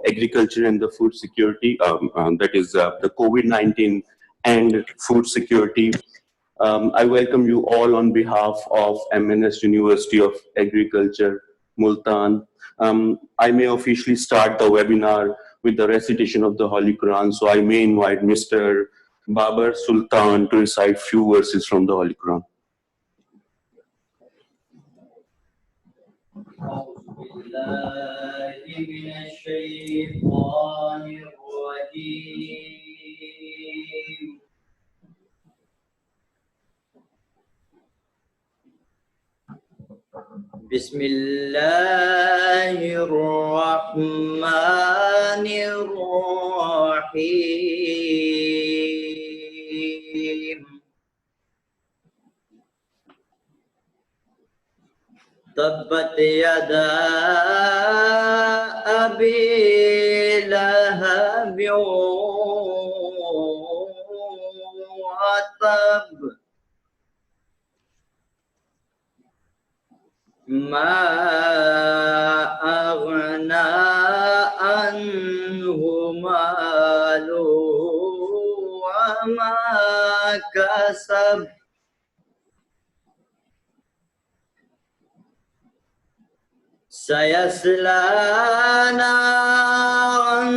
agriculture and the food security, that is the COVID-19 and food security. I welcome you all on behalf of MNS-University of Agriculture Multan. I may officially start the webinar with the recitation of the Holy Quran, so I may invite Mr. Babar Sultan to recite few verses from the Holy Quran. Bismillahirrahmanirrahim. Tabbat yada abi lahabin wa tab. Ma aghna anhu malu wa ma kasab. Sayasla naran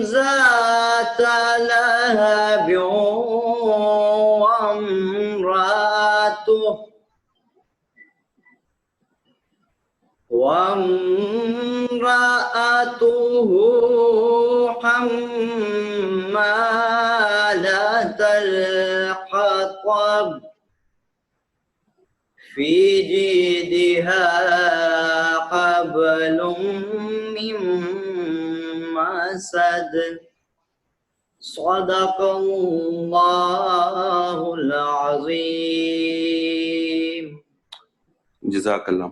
zata lahabin wa amratuh وامرأته حمالة الحطب في جيدها حبل من مسد صدق الله العظيم. Jazakallah.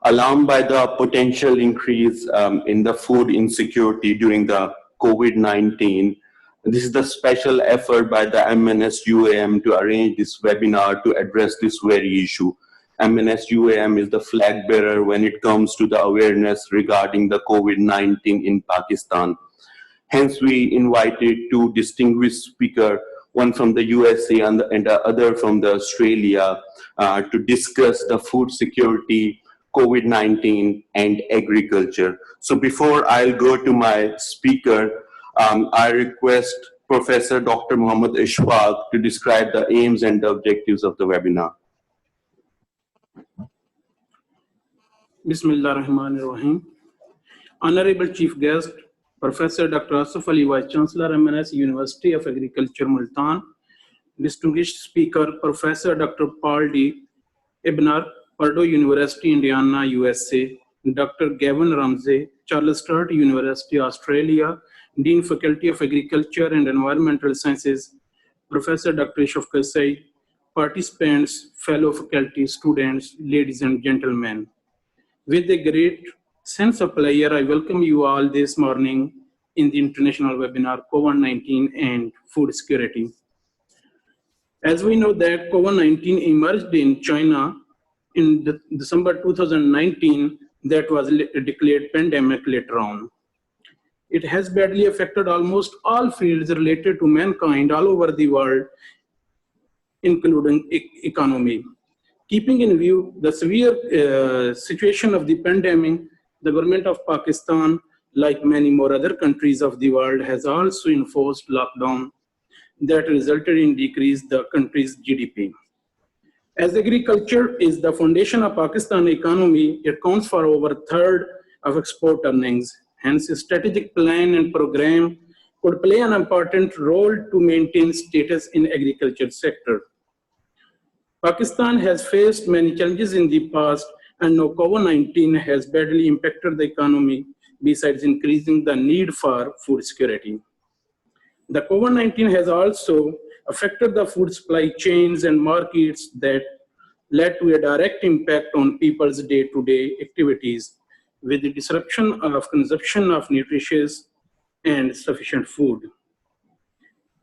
Alarmed by the potential increase in the food insecurity during the COVID-19, this is the special effort by the MNS-UAM to arrange this webinar to address this very issue. MNS-UAM is the flag bearer when it comes to the awareness regarding the COVID-19 in Pakistan. Hence, we invited two distinguished speakers, one from the USA and the other from the Australia, to discuss the food security, COVID-19, and agriculture. So before I'll go to my speaker, I request Professor Dr. Muhammad Ishfaq to describe the aims and the objectives of the webinar. Bismillahirrahmanirrahim. Honorable Chief Guest, Professor Dr. Asif Ali, Vice Chancellor, MNS-University of Agriculture Multan. Distinguished Speaker, Professor Dr. Paul D. Ebner, Purdue University, Indiana, USA. Dr. Gavin Ramsay, Charles Sturt University, Australia. Dean Faculty of Agriculture and Environmental Sciences. Professor Dr. Ishfaq Said, participants, fellow faculty, students, ladies and gentlemen. With a great sense of pleasure, I welcome you all this morning in the international webinar, COVID-19 and food security. As we know that COVID-19 emerged in China in December 2019, that was declared pandemic later on. It has badly affected almost all fields related to mankind all over the world, including economy. Keeping in view the severe situation of the pandemic, the government of Pakistan, like many more other countries of the world, has also enforced lockdown that resulted in decrease the country's GDP. As agriculture is the foundation of Pakistan economy, it accounts for over a third of export earnings. Hence, a strategic plan and program could play an important role to maintain status in agriculture sector. Pakistan has faced many challenges in the past, and now COVID-19 has badly impacted the economy, besides increasing the need for food security. The COVID-19 has also affected the food supply chains and markets that led to a direct impact on people's day-to-day activities, with the disruption of consumption of nutritious and sufficient food.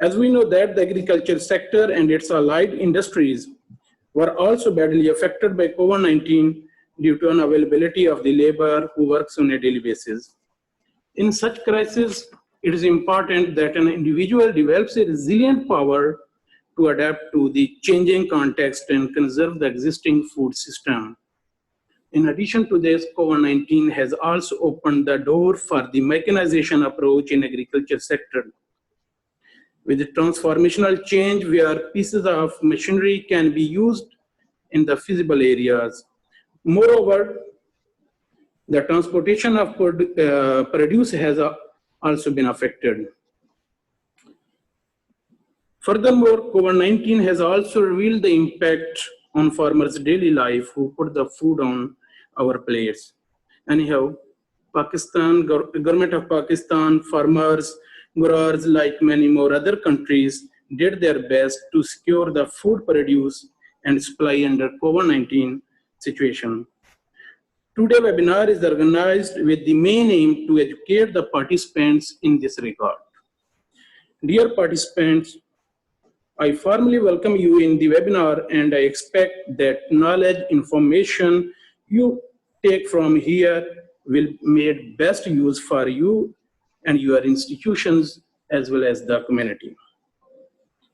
As we know that the agriculture sector and its allied industries were also badly affected by COVID-19 due to unavailability of the labor who works on a daily basis. In such crisis, it is important that an individual develops a resilient power to adapt to the changing context and conserve the existing food system. In addition to this, COVID-19 has also opened the door for the mechanization approach in agriculture sector. With the transformational change where pieces of machinery can be used in the feasible areas. Moreover, the transportation of produce has also been affected. Furthermore, COVID-19 has also revealed the impact on farmers' daily life who put the food on our plates. Anyhow, government of Pakistan, farmers, growers, like many more other countries, did their best to secure the food produce and supply under COVID-19 situation. Today's webinar is organized with the main aim to educate the participants in this regard. Dear participants, I formally welcome you in the webinar, and I expect that knowledge, information you take from here will be made best use for you and your institutions as well as the community.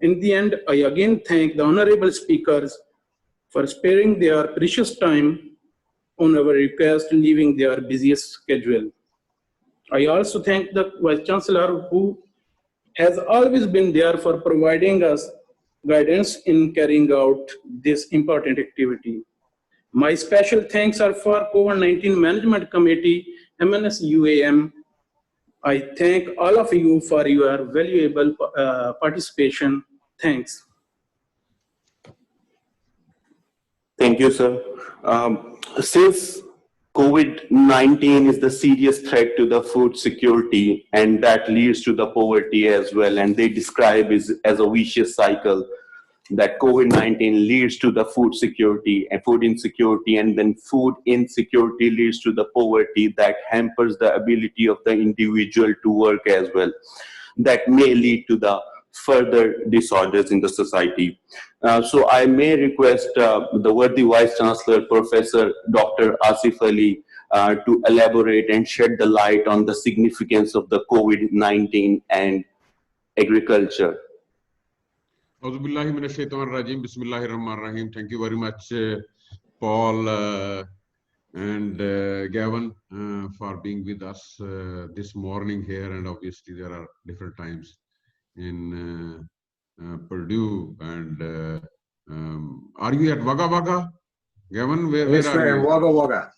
In the end, I again thank the honorable speakers for sparing their precious time on our request, leaving their busiest schedule. I also thank the Vice Chancellor, who has always been there for providing us guidance in carrying out this important activity. My special thanks are for COVID-19 Management Committee, MNS-UAM. I thank all of you for your valuable participation. Thanks. Thank you, sir. Since COVID-19 is the serious threat to the food security, and that leads to the poverty as well, and they describe it as a vicious cycle, that COVID-19 leads to the food security and food insecurity, and then food insecurity leads to the poverty that hampers the ability of the individual to work as well. That may lead to the further disorders in the society. So I may request the worthy Vice Chancellor, Professor Dr. Asif Ali, to elaborate and shed the light on the significance of the COVID-19 and agriculture. Thank you very much, Paul and Gavin, for being with us this morning here, and obviously there are different times in Purdue, and are you at Wagga Wagga, Gavin? Where are you? Wagga Wagga.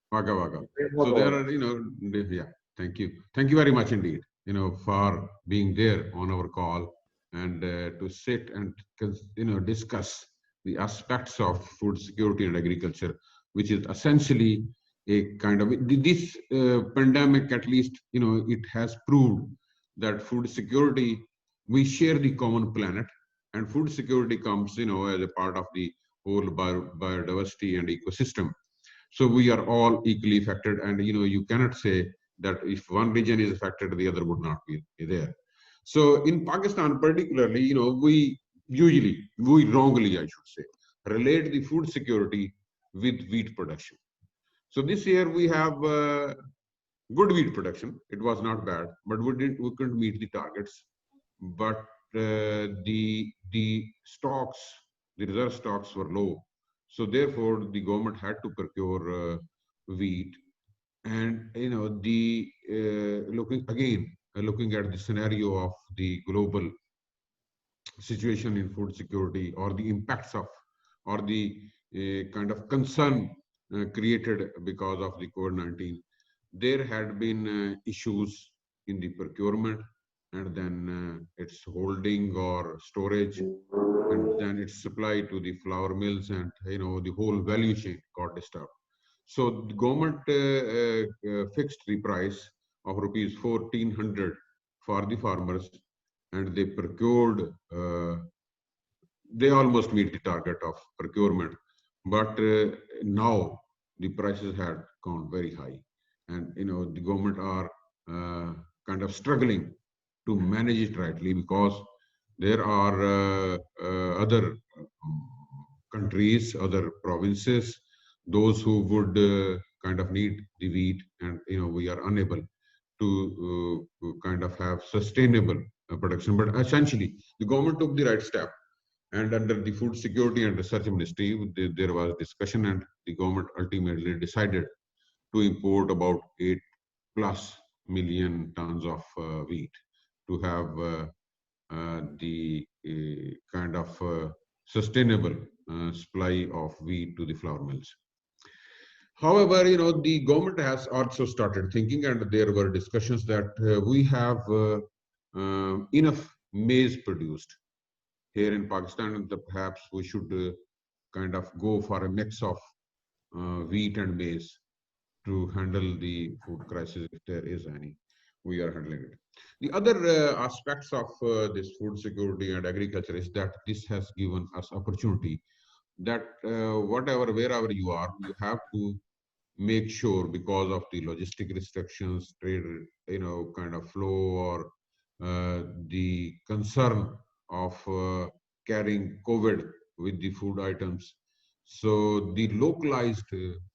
Wagga Wagga. So there are, yeah. Thank you very much indeed, for being there on our call and to sit and discuss the aspects of food security and agriculture, which is essentially a kind of this pandemic. At least it has proved that food security, we share the common planet, and food security comes, as a part of the whole biodiversity and ecosystem. So we are all equally affected, and you cannot say that if one region is affected, the other would not be there. So in Pakistan particularly, we wrongly, I should say, relate the food security with wheat production. So this year we have good wheat production. It was not bad, but we couldn't meet the targets. But the stocks, the reserve stocks were low. So therefore the government had to procure wheat. And looking at the scenario of the global situation in food security, or the impacts of, or the kind of concern created because of the COVID-19, there had been issues in the procurement, and then its holding or storage, and then its supply to the flour mills, and the whole value chain got disturbed. So the government fixed the price of rupees 1,400 for the farmers, and they procured, they almost meet the target of procurement, but now the prices had gone very high, and the government are kind of struggling to manage it rightly, because there are other countries, other provinces those who would kind of need the wheat, and we are unable to kind of have sustainable production. But essentially, the government took the right step, and under the Food Security and Research Ministry, there was discussion, and the government ultimately decided to import about 8+ million tons of wheat to have the kind of sustainable supply of wheat to the flour mills. However, the government has also started thinking, and there were discussions that we have enough maize produced here in Pakistan, and perhaps we should kind of go for a mix of wheat and maize to handle the food crisis, if there is any. We are handling it. The other aspects of this food security and agriculture is that this has given us opportunity that wherever you are, you have to make sure, because of the logistic restrictions, trade, kind of flow, or the concern of carrying COVID with the food items. So the localized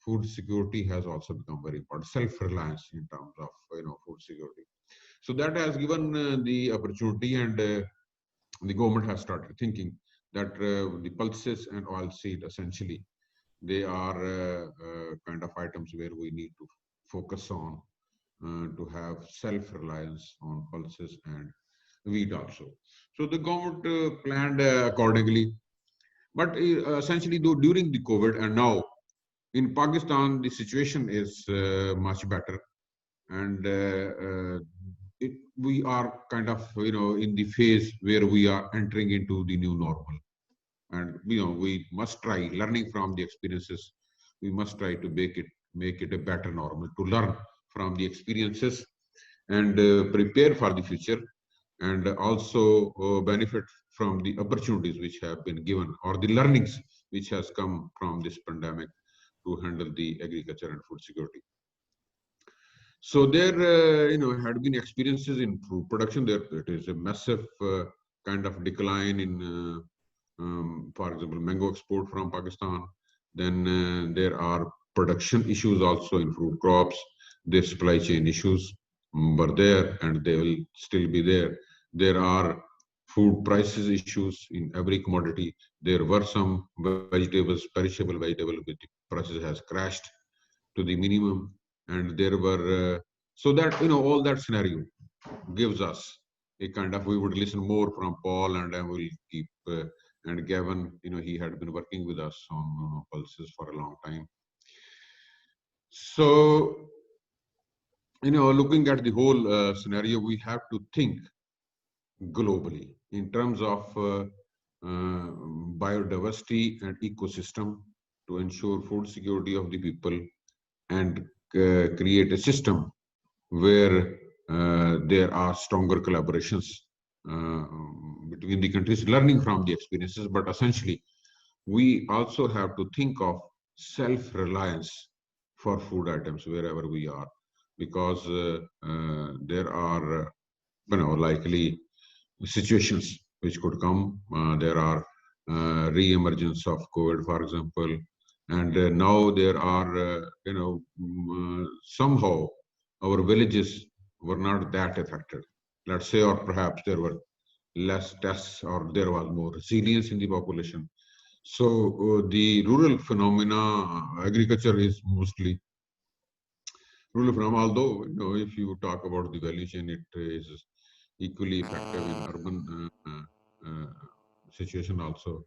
food security has also become very important, self-reliance in terms of food security. So that has given the opportunity, and the government has started thinking that the pulses and oilseed, essentially, they are kind of items where we need to focus on to have self-reliance on pulses and wheat also. So the government planned accordingly. But essentially, though, during the COVID and now in Pakistan, the situation is much better, and we are kind of in the phase where we are entering into the new normal. And we must try, learning from the experiences, we must try to make it a better normal, to learn from the experiences and prepare for the future, and also benefit from the opportunities which have been given, or the learnings which has come from this pandemic, to handle the agriculture and food security. So there had been experiences in food production. There it is a massive kind of decline in for example, mango export from Pakistan. Then there are production issues also in fruit crops. Their supply chain issues were there, and they will still be there. There are food prices issues in every commodity. There were some vegetables, perishable vegetables, with the prices has crashed to the minimum, and there were so that all that scenario gives us a kind of, we would listen more from Paul, and I will keep. And Gavin, he had been working with us on pulses for a long time. So, looking at the whole scenario, we have to think globally in terms of biodiversity and ecosystem to ensure food security of the people, and create a system where there are stronger collaborations between the countries, learning from the experiences. But essentially, we also have to think of self-reliance for food items wherever we are, because there are likely situations which could come. There are re-emergence of COVID, for example, and now there are somehow our villages were not that affected, let's say, or perhaps there were less tests, or there was more resilience in the population. So the rural phenomena, agriculture is mostly rural phenomena, although if you talk about the value chain, it is equally effective in urban situation also.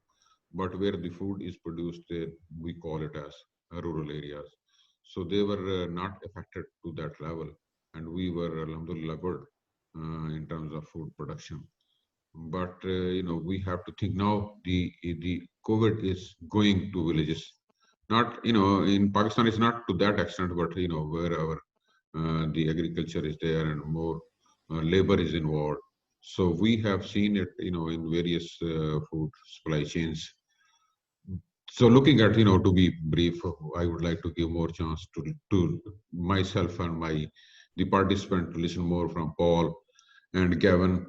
But where the food is produced, we call it as rural areas. So they were not affected to that level, and we were, alhamdulillah, good in terms of food production. But we have to think now. The COVID is going to villages, not in Pakistan it's not to that extent, but wherever the agriculture is there and more labor is involved. So we have seen it in various food supply chains. So looking at to be brief, I would like to give more chance to myself and the participant to listen more from Paul and Gavin.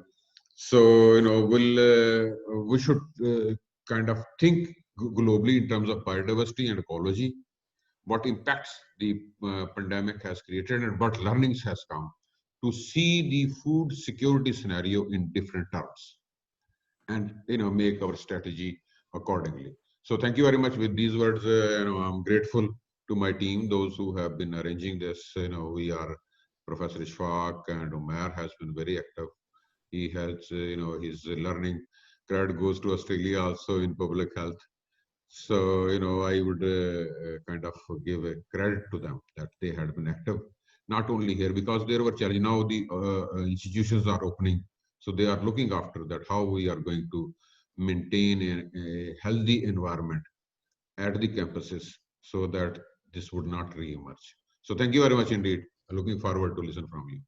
So we should kind of think globally in terms of biodiversity and ecology, what impacts the pandemic has created and what learnings has come, to see the food security scenario in different terms and make our strategy accordingly. So thank you very much. With these words, I'm grateful to my team, those who have been arranging this. We are Professor Ishfaq, and Umair has been very active. He has, his learning credit goes to Australia also in public health. So, I would kind of give a credit to them that they had been active, not only here, because there were challenges. Now the institutions are opening, so they are looking after that, how we are going to maintain a healthy environment at the campuses so that this would not re-emerge. So thank you very much indeed. Looking forward to listen from you.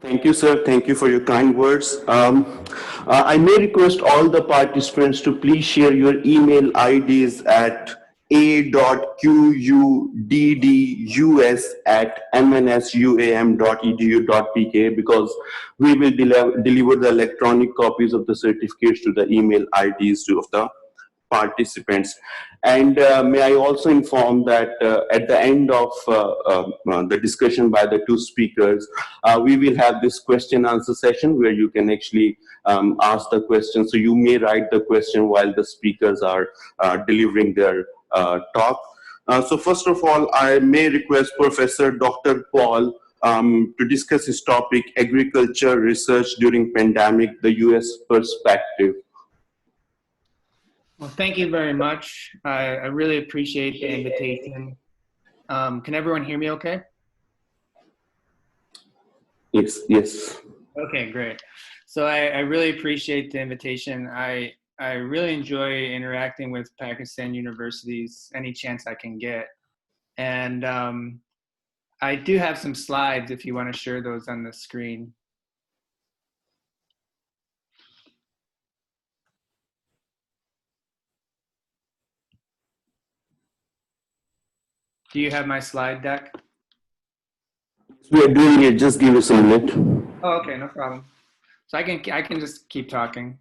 Thank you, sir. Thank you for your kind words. I may request all the participants to please share your email IDs at a.quddus@mnsuam.edu.pk, because we will deliver the electronic copies of the certificates to the email IDs of the participants. And may I also inform that at the end of the discussion by the two speakers, we will have this question answer session where you can actually ask the question. So you may write the question while the speakers are delivering their talk. So first of all, I may request Professor Dr. Paul to discuss his topic, Agriculture Research During Pandemic, the US Perspective. Well, thank you very much. I really appreciate the invitation. Can everyone hear me okay? Yes, yes. Okay, great. So I really appreciate the invitation. I really enjoy interacting with Pakistan universities any chance I can get. And I do have some slides if you want to share those on the screen. Do you have my slide deck? We are doing it. Just give us a minute. Oh, okay, no problem. So I can just keep talking.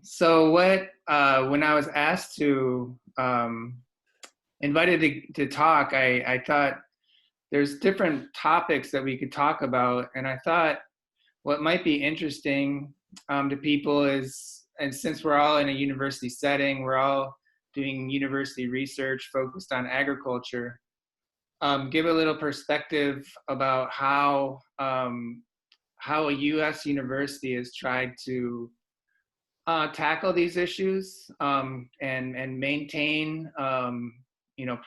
So when I was asked to invited to talk, I thought there's different topics that we could talk about, and I thought what might be interesting to people is, and since we're all in a university setting, we're all doing university research focused on agriculture, give a little perspective about how a U.S. university has tried to tackle these issues and maintain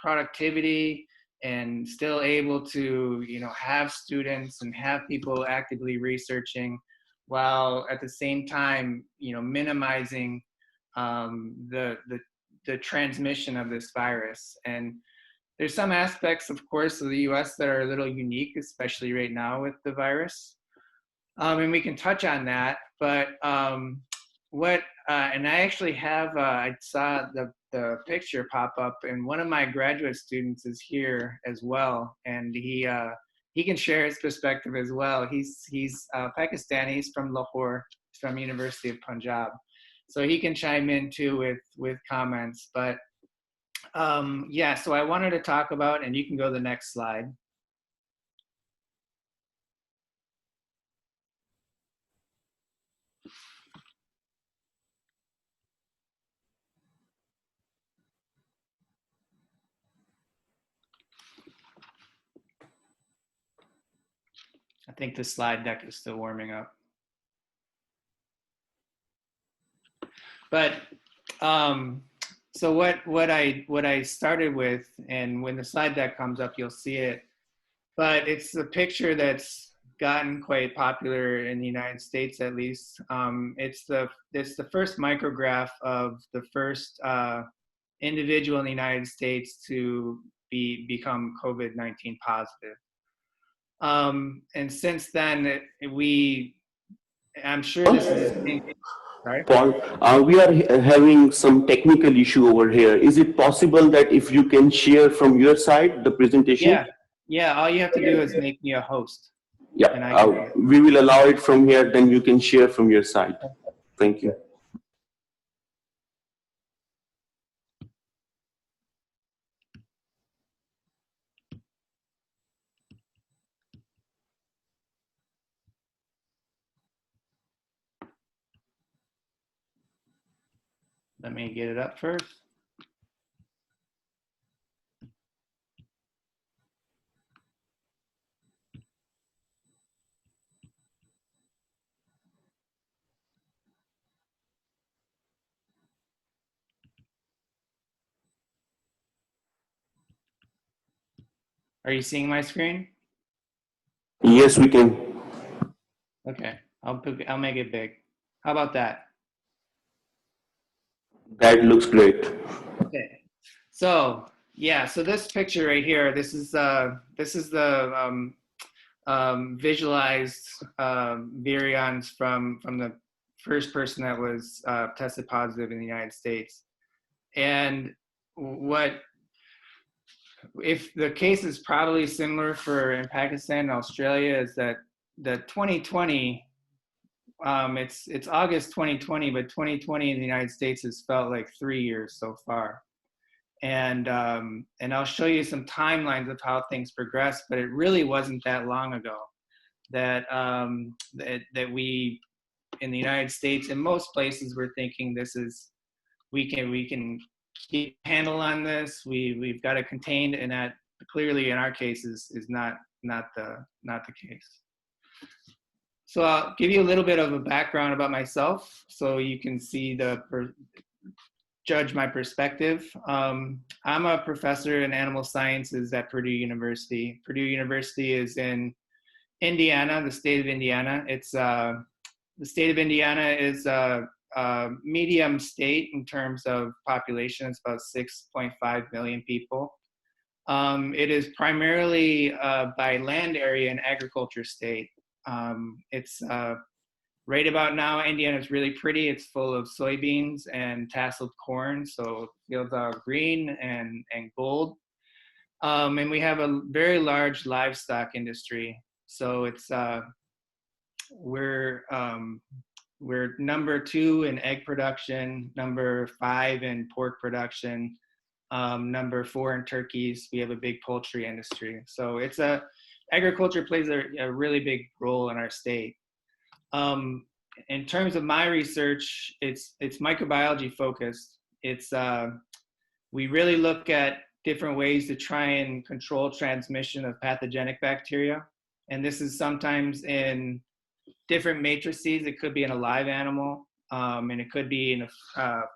productivity and still able to have students and have people actively researching, while at the same time minimizing the transmission of this virus. And there's some aspects, of course, of the U.S. that are a little unique, especially right now with the virus. And we can touch on that, but and I actually have, I saw the picture pop up, and one of my graduate students is here as well, and he can share his perspective as well. He's Pakistani, he's from Lahore, he's from University of Punjab. So he can chime in too with comments, but yeah, so I wanted to talk about, and you can go to the next slide. I think the slide deck is still warming up. But so what I started with, and when the slide deck comes up, you'll see it. But it's a picture that's gotten quite popular in the United States, at least. It's the first micrograph of the first individual in the United States to become COVID-19 positive. And since then, I'm sure this is the same. Sorry? Paul, we are having some technical issue over here. Is it possible that if you can share from your side the presentation? Yeah. All you have to do is make me a host. Yeah, we will allow it from here. Then you can share from your side. Thank you. Let me get it up first. Are you seeing my screen? Yes, we can. Okay, I'll make it big. How about that? That looks great. Okay. So yeah, so this picture right here, this is the visualized virions from the first person that was tested positive in the United States. And if the case is probably similar for in Pakistan and Australia, is that the 2020, it's August 2020, but 2020 in the United States has felt like 3 years so far. And I'll show you some timelines of how things progress, but it really wasn't that long ago that that we in the United States and most places were thinking we can keep a handle on this. We've got it contained, and that clearly in our case is not the case. So I'll give you a little bit of a background about myself, so you can see judge my perspective. I'm a professor in animal sciences at Purdue University. Purdue University is in Indiana, the state of Indiana. It's the state of Indiana is a medium state in terms of population. It's about 6.5 million people. It is primarily by land area an agriculture state. It's right about now, Indiana is really pretty. It's full of soybeans and tasseled corn, so fields are green and gold. And we have a very large livestock industry. So it's we're number 2 in egg production, number 5 in pork production, number 4 in turkeys. We have a big poultry industry. So agriculture plays a really big role in our state. In terms of my research, it's microbiology focused. We really look at different ways to try and control transmission of pathogenic bacteria. And this is sometimes in different matrices. It could be in a live animal, and it could be in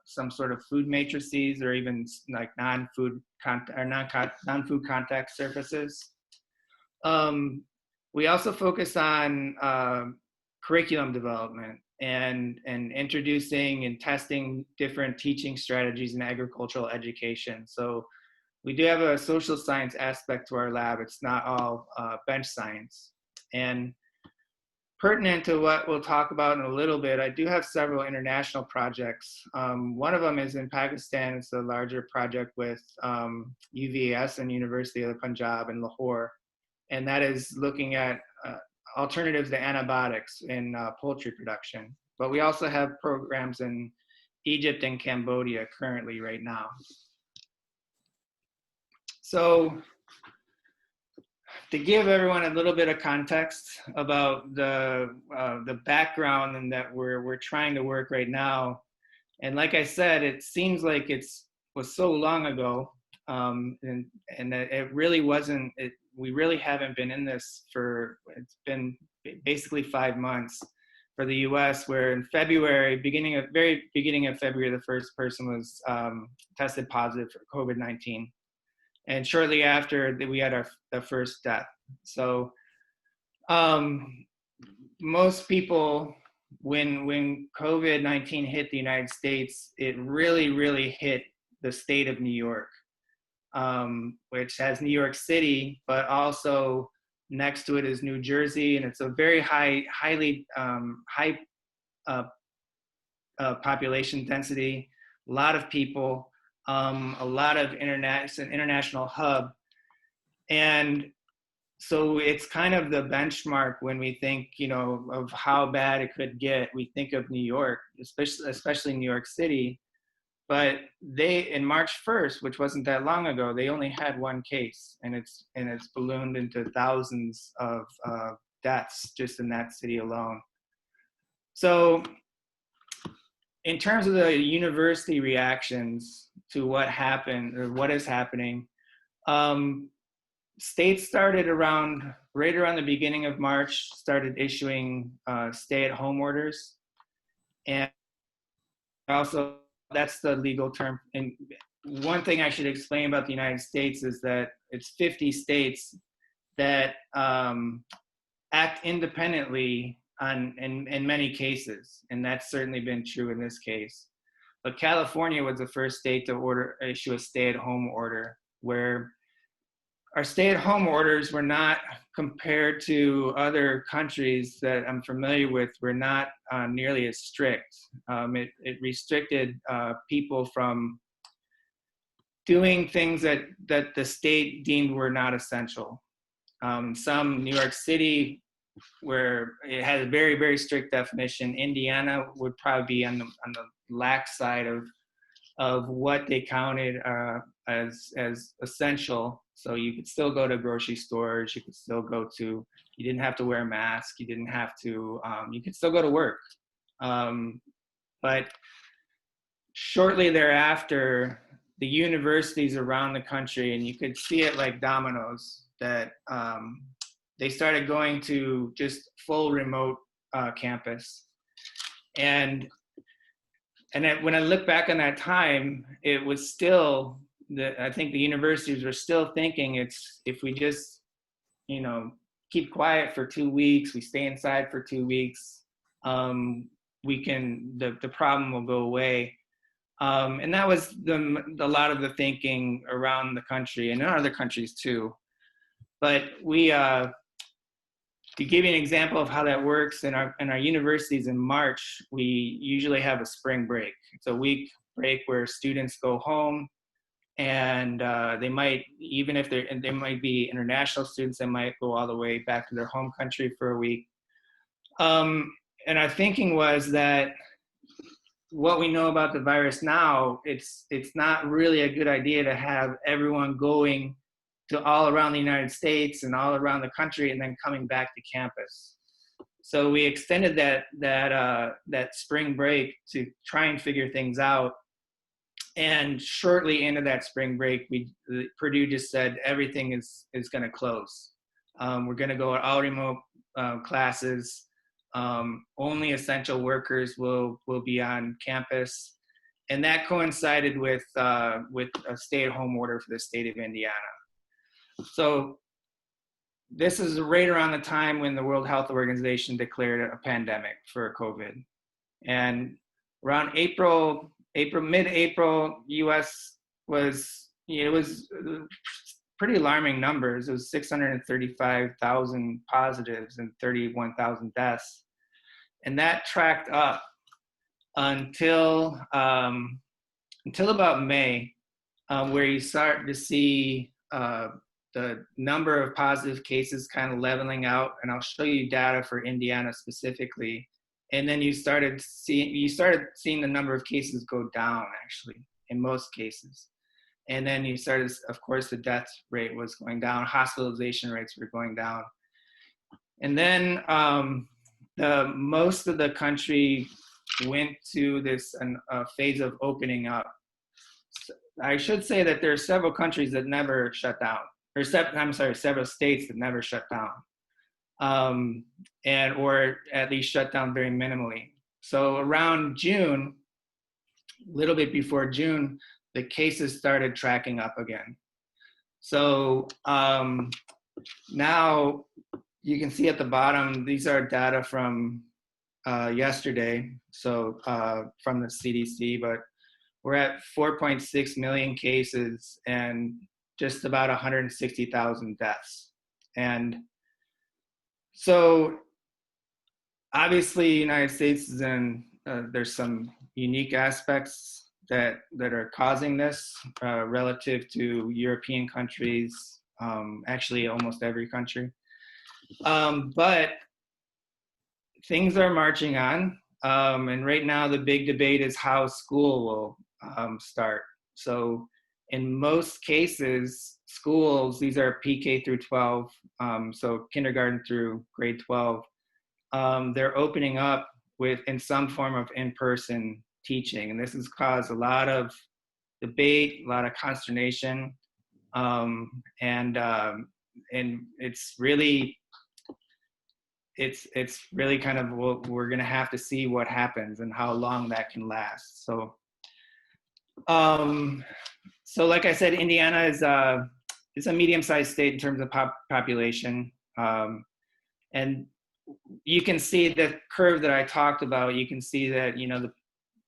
some sort of food matrices, or even like non-food contact surfaces. We also focus on curriculum development and introducing and testing different teaching strategies in agricultural education. So we do have a social science aspect to our lab. It's not all bench science. And pertinent to what we'll talk about in a little bit, I do have several international projects. One of them is in Pakistan. It's a larger project with UVS and University of the Punjab in Lahore. And that is looking at alternatives to antibiotics in poultry production. But we also have programs in Egypt and Cambodia currently right now. So to give everyone a little bit of context about the background and that we're trying to work right now, and like I said, it seems like was so long ago, and that it really wasn't. We really haven't been in this it's been basically 5 months for the U.S., where in February, very beginning of February, the first person was tested positive for COVID-19. And shortly after, we had the first death. So most people, when COVID-19 hit the United States, it really, really hit the state of New York, which has New York City, but also next to it is New Jersey, and it's a very high population density, a lot of people. A lot of it's an international hub. And so it's kind of the benchmark when we think, of how bad it could get. We think of New York, especially New York City. But in March 1st, which wasn't that long ago, they only had 1 case, and it's ballooned into thousands of deaths just in that city alone. So in terms of the university reactions to what happened or what is happening, states started right around the beginning of March, started issuing stay-at-home orders. And also, that's the legal term. And one thing I should explain about the United States is that it's 50 states that act independently in many cases, and that's certainly been true in this case. But California was the first state to issue a stay-at-home order, where our stay-at-home orders were not, compared to other countries that I'm familiar with, were not nearly as strict. It restricted people from doing things that the state deemed were not essential. Some, New York City, where it has a very, very strict definition. Indiana would probably be on the lax side of what they counted as essential. So you could still go to grocery stores, you could still go to, you didn't have to wear a mask, you didn't have to, you could still go to work. But shortly thereafter, the universities around the country, and you could see it like dominoes, that they started going to just full remote campus. And when I look back on that time, it was still, I think the universities were still thinking if we just, keep quiet for 2 weeks, we stay inside for 2 weeks, the problem will go away. And that was a lot of the thinking around the country and in other countries too. But to give you an example of how that works, in our universities in March, we usually have a spring break. It's a week break where students go home, and they might, even if they might be international students, they might go all the way back to their home country for a week. And our thinking was that what we know about the virus now, it's not really a good idea to have everyone going to all around the United States and all around the country and then coming back to campus. So we extended that spring break to try and figure things out. And shortly into that spring break, Purdue just said everything is going to close. We're going to go all remote classes. Only essential workers will be on campus. And that coincided with a stay-at-home order for the state of Indiana. So this is right around the time when the World Health Organization declared a pandemic for COVID. And around mid-April, US it was pretty alarming numbers. It was 635,000 positives and 31,000 deaths. And that tracked up until about May, where you start to see the number of positive cases kind of leveling out. And I'll show you data for Indiana specifically. And then you started seeing the number of cases go down, actually, in most cases. And then you started, of course, the death rate was going down, hospitalization rates were going down. And then most of the country went to this phase of opening up. I should say that there are several countries that never shut down, several states that never shut down, or at least shut down very minimally. So around June, a little bit before June, the cases started tracking up again. So now you can see at the bottom, these are data from yesterday, so from the CDC, but we're at 4.6 million cases and just about 160,000 deaths. And so obviously United States is in, there's some unique aspects that are causing this relative to European countries, actually almost every country. But things are marching on. And right now the big debate is how school will start. So in most cases, schools, these are PK through 12, so kindergarten through grade 12, they're opening up in some form of in-person teaching. And this has caused a lot of debate, a lot of consternation, and it's really kind of what we're going to have to see what happens and how long that can last. So, so like I said, Indiana is a medium-sized state in terms of population, and you can see the curve that I talked about. You can see that, you know,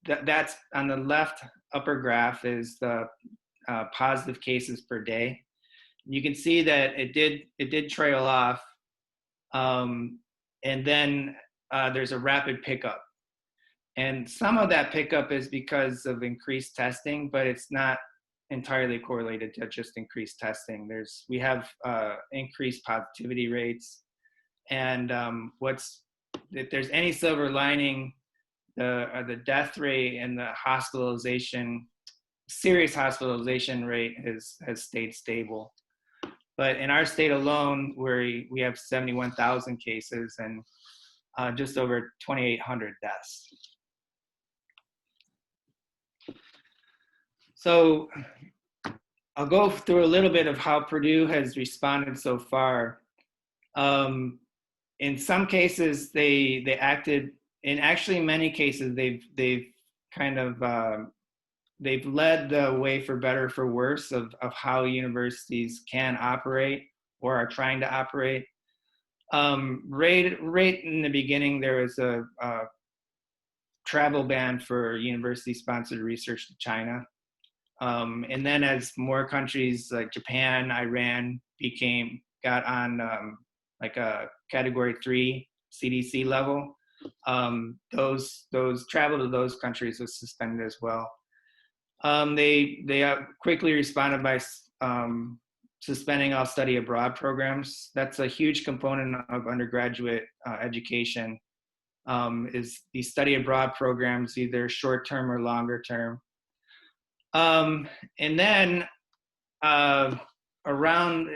that's on the left upper graph is the positive cases per day. You can see that it did trail off, and then there's a rapid pickup. And some of that pickup is because of increased testing, but it's not entirely correlated to just increased testing. We have increased positivity rates, and if there's any silver lining, the death rate and the serious hospitalization rate has stayed stable. But in our state alone, we have 71,000 cases and just over 2,800 deaths. So I'll go through a little bit of how Purdue has responded so far. In some cases, they acted. In actually many cases, they've kind of they've led the way for better, for worse of how universities can operate or are trying to operate. Right in the beginning, there was a travel ban for university-sponsored research to China. And then as more countries like Japan, Iran got on like a category 3 CDC level, those travel to those countries was suspended as well. They quickly responded by suspending all study abroad programs. That's a huge component of undergraduate education, is these study abroad programs, either short-term or longer term. And then around,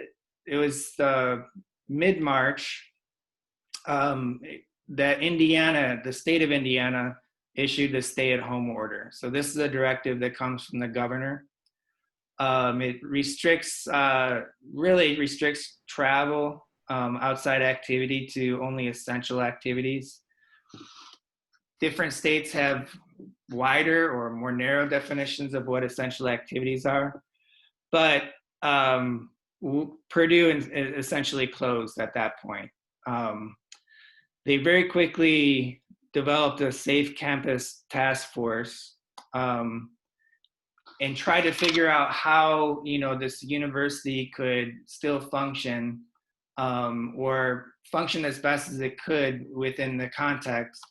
it was mid-March, that the state of Indiana issued a stay-at-home order. So this is a directive that comes from the governor. It really restricts travel, outside activity to only essential activities. Different states have wider or more narrow definitions of what essential activities are, but Purdue essentially closed at that point. They very quickly developed a safe campus task force and tried to figure out how, you know, this university could still function, or function as best as it could within the context.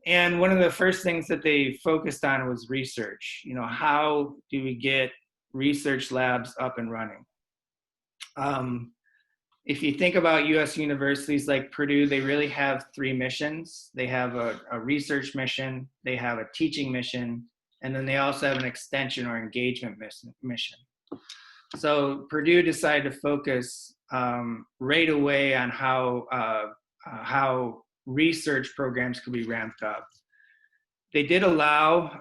And one of the first things that they focused on was research. You know, how do we get research labs up and running? If you think about US universities like Purdue, they really have 3 missions. They have a research mission, they have a teaching mission, and then they also have an extension or engagement mission. So Purdue decided to focus right away on how research programs could be ramped up. They did allow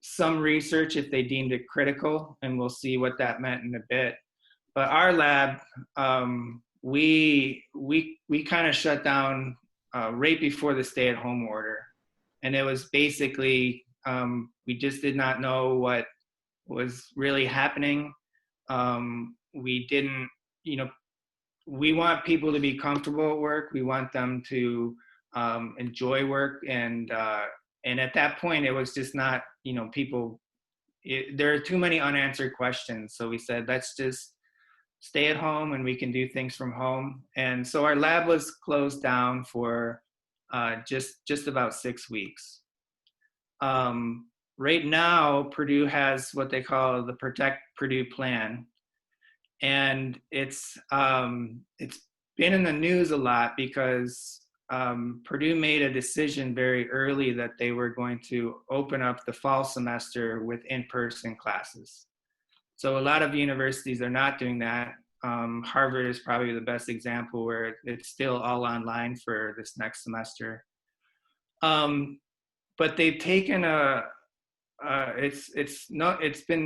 some research if they deemed it critical, and we'll see what that meant in a bit. But our lab, we kind of shut down right before the stay-at-home order, and it was basically we just did not know what was really happening. We didn't, you know, we want people to be comfortable at work. We want them to enjoy work, and at that point, it was just not, you know, there are too many unanswered questions. So we said, let's just stay at home and we can do things from home. And so our lab was closed down for just about 6 weeks. Right now, Purdue has what they call the Protect Purdue Plan. And it's been in the news a lot because Purdue made a decision very early that they were going to open up the fall semester with in-person classes. So a lot of universities are not doing that. Harvard is probably the best example, where it's still all online for this next semester. but they've taken it's been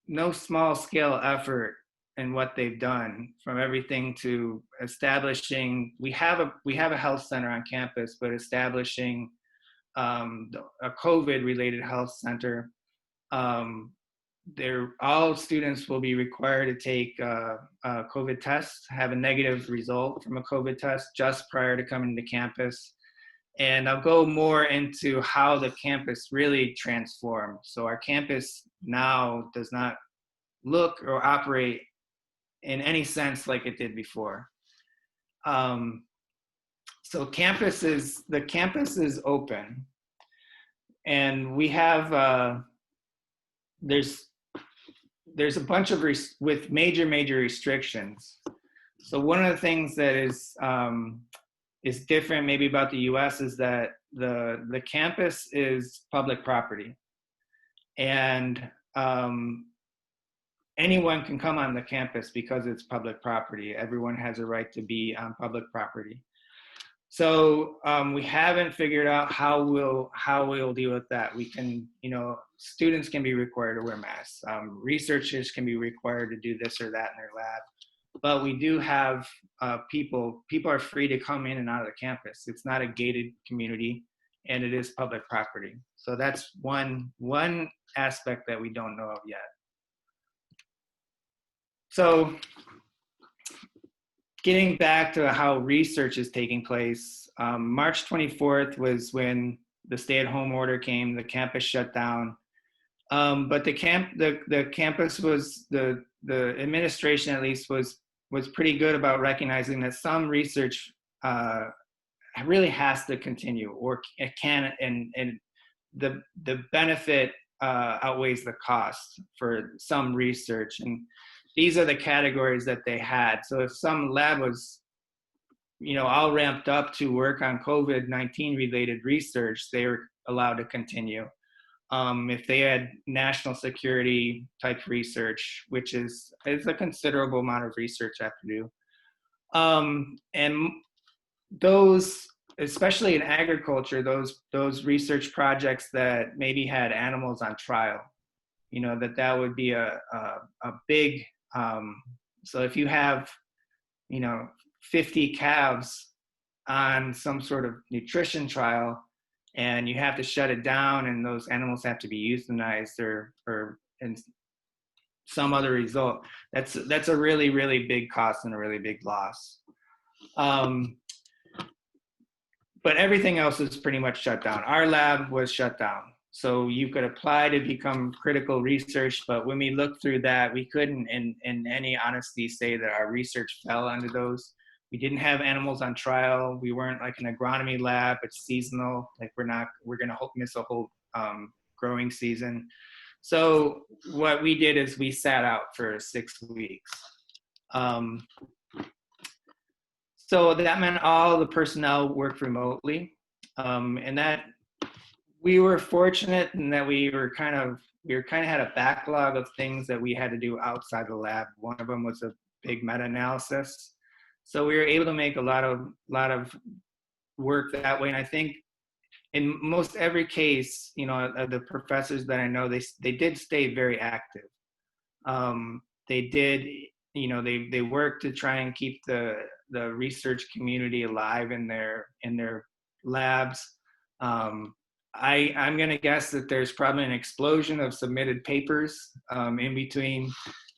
no small scale effort in what they've done, from everything to establishing, we have a health center on campus, but establishing a COVID related health center. All students will be required to take a COVID test, have a negative result from a COVID test just prior to coming to campus. And I'll go more into how the campus really transformed. So our campus now does not look or operate in any sense like it did before. So the campus is open, and we have there's a bunch of with major restrictions. So one of the things that is different maybe about the U.S. is that the campus is public property, and anyone can come on the campus because it's public property. Everyone has a right to be on public property. So we haven't figured out how we'll deal with that. We can, students can be required to wear masks. Researchers can be required to do this or that in their lab. But we do have people are free to come in and out of the campus. It's not a gated community, and it is public property. So that's one aspect that we don't know of yet. So getting back to how research is taking place, March 24th was when the stay-at-home order came, the campus shut down. But the campus was, the administration at least was pretty good about recognizing that some research really has to continue, or it can, and the benefit outweighs the cost for some research. And these are the categories that they had. So if some lab was, all ramped up to work on COVID-19 related research, they were allowed to continue. If they had national security type research, which is a considerable amount of research I have to do. And those, especially in agriculture, those research projects that maybe had animals on trial, that would be a big, so if you have, 50 calves on some sort of nutrition trial, and you have to shut it down, and those animals have to be euthanized or in some other result, that's a really, really big cost and a really big loss. But everything else is pretty much shut down. Our lab was shut down. So you could apply to become critical research, but when we looked through that, we couldn't in any honesty say that our research fell under those. We didn't have animals on trial. We weren't like an agronomy lab. It's seasonal. Like we're gonna miss a whole growing season. So what we did is we sat out for 6 weeks. So that meant all the personnel worked remotely, and that we were fortunate in that we kind of had a backlog of things that we had to do outside the lab. One of them was a big meta-analysis. So we were able to make a lot of work that way. And I think in most every case, the professors that I know, they did stay very active. They did, they worked to try and keep the research community alive in their labs. I'm going to guess that there's probably an explosion of submitted papers in between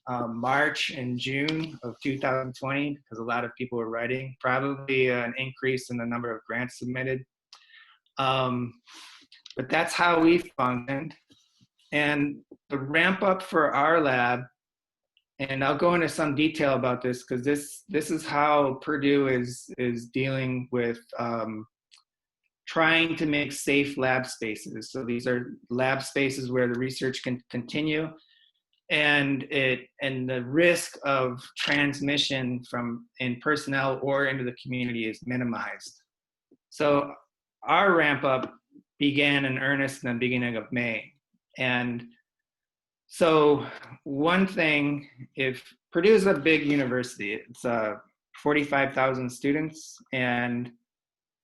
March and June of 2020, because a lot of people were writing, probably an increase in the number of grants submitted. But that's how we functioned. And the ramp up for our lab, and I'll go into some detail about this because this is how Purdue is dealing with trying to make safe lab spaces. So these are lab spaces where the research can continue, and the risk of transmission in personnel or into the community is minimized. So our ramp up began in earnest in the beginning of May. And so one thing, if Purdue is a big university, it's 45,000 students, and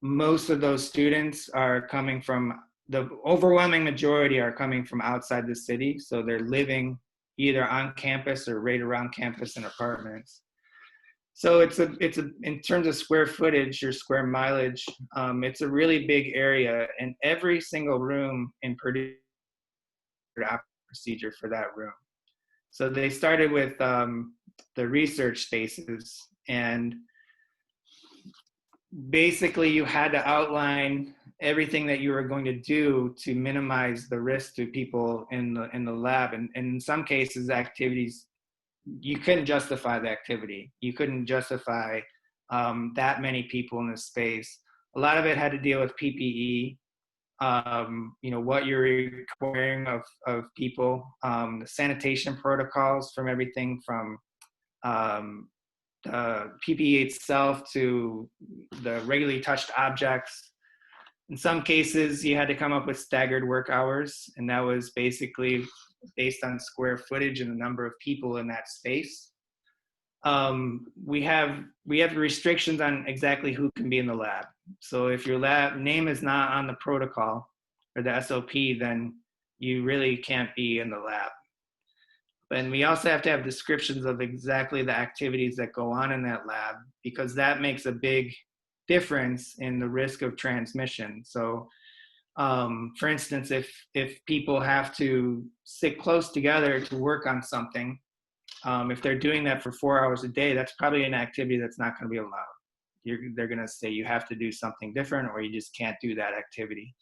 most of those students are coming from the overwhelming majority are coming from outside the city. So they're living either on campus or right around campus in apartments. So it's a in terms of square footage or square mileage, it's a really big area, and every single room in Purdue procedure for that room. So they started with the research spaces, and basically you had to outline everything that you were going to do to minimize the risk to people in the lab. And in some cases, activities, you couldn't justify the activity. You couldn't justify that many people in the space. A lot of it had to deal with PPE, what you're requiring of people, the sanitation protocols, from everything from PPE itself to the regularly touched objects. In some cases, you had to come up with staggered work hours, and that was basically based on square footage and the number of people in that space. We have restrictions on exactly who can be in the lab. So if your lab name is not on the protocol or the SOP, then you really can't be in the lab. And we also have to have descriptions of exactly the activities that go on in that lab, because that makes a big difference in the risk of transmission. So for instance, if people have to sit close together to work on something, if they're doing that for 4 hours a day, that's probably an activity that's not going to be allowed. They're going to say you have to do something different, or you just can't do that activity.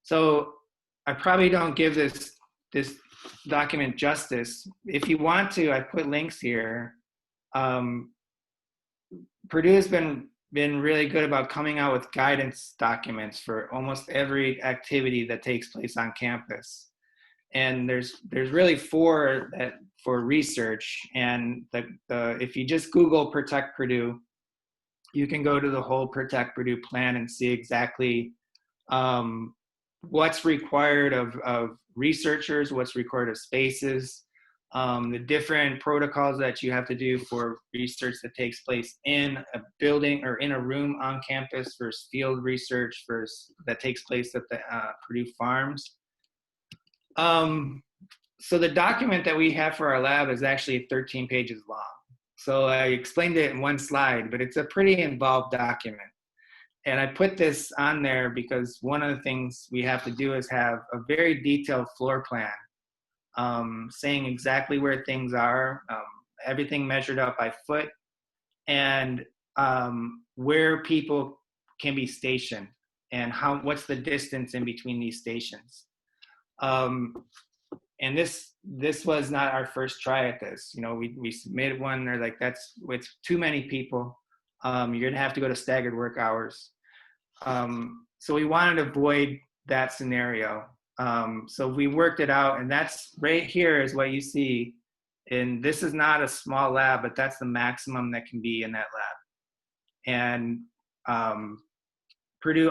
So I probably don't give this document justice. If you want to, I put links here. Purdue has been really good about coming out with guidance documents for almost every activity that takes place on campus. And there's really four for research. And if you just Google Protect Purdue, you can go to the whole Protect Purdue plan and see exactly what's required of researchers, what's required of spaces, the different protocols that you have to do for research that takes place in a building or in a room on campus versus field research that takes place at the Purdue farms. So the document that we have for our lab is actually 13 pages long. So I explained it in one slide, but it's a pretty involved document. And I put this on there because one of the things we have to do is have a very detailed floor plan, saying exactly where things are, everything measured up by foot, and where people can be stationed, and what's the distance in between these stations. And this was not our first try at this. We submitted one. They're like, it's too many people. You're gonna have to go to staggered work hours. So we wanted to avoid that scenario. So we worked it out, and that's right here is what you see. And this is not a small lab, but that's the maximum that can be in that lab. And Purdue,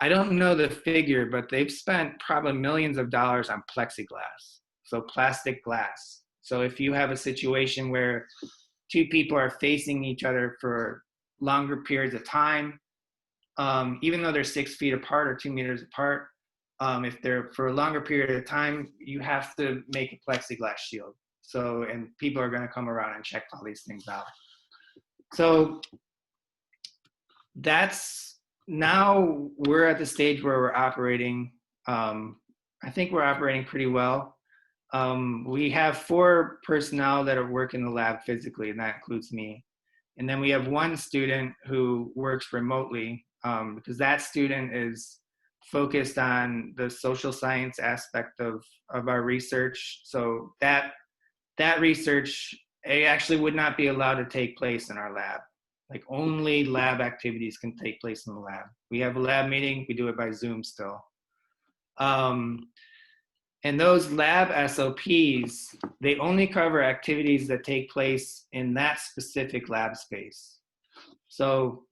I don't know the figure, but they've spent probably millions of dollars on plexiglass, so plastic glass. So if you have a situation where two people are facing each other for longer periods of time, even though they're 6 feet apart or 2 meters apart, if they're for a longer period of time, you have to make a plexiglass shield. So, and people are going to come around and check all these things out. So now we're at the stage where we're operating. I think we're operating pretty well. We have 4 personnel that are working in the lab physically, and that includes me. And then we have 1 student who works remotely, because that student is focused on the social science aspect of our research. So that research actually would not be allowed to take place in our lab. Like, only lab activities can take place in the lab. We have a lab meeting, we do it by Zoom still. And those lab SOPs, they only cover activities that take place in that specific lab space. So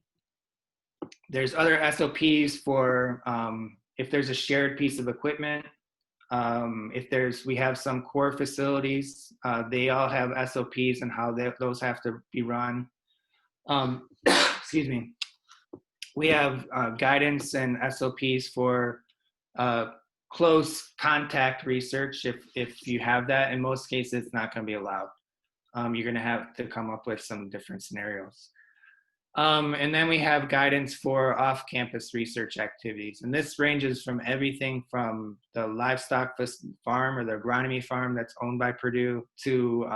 there's other SOPs for if there's a shared piece of equipment, we have some core facilities, they all have SOPs and how those have to be run. Excuse me. we have guidance and SOPs for close contact research. If you have that, in most cases, it's not going to be allowed. You're going to have to come up with some different scenarios. And then we have guidance for off-campus research activities. And this ranges from everything from the livestock farm or the agronomy farm that's owned by Purdue to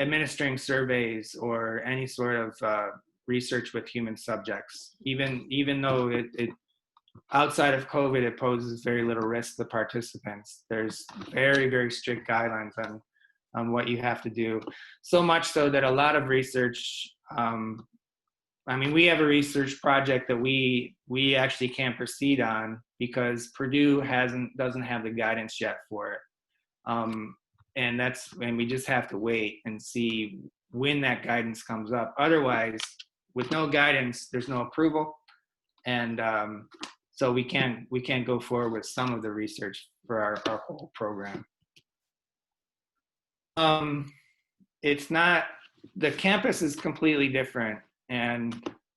administering surveys or any sort of research with human subjects. Even though it outside of COVID, it poses very little risk to the participants. There's very, very strict guidelines on what you have to do. So much so that a lot of research, I mean, we have a research project that we actually can't proceed on because Purdue doesn't have the guidance yet for it. And we just have to wait and see when that guidance comes up. Otherwise, with no guidance, there's no approval. And so we can't go forward with some of the research for our whole program. The campus is completely different, and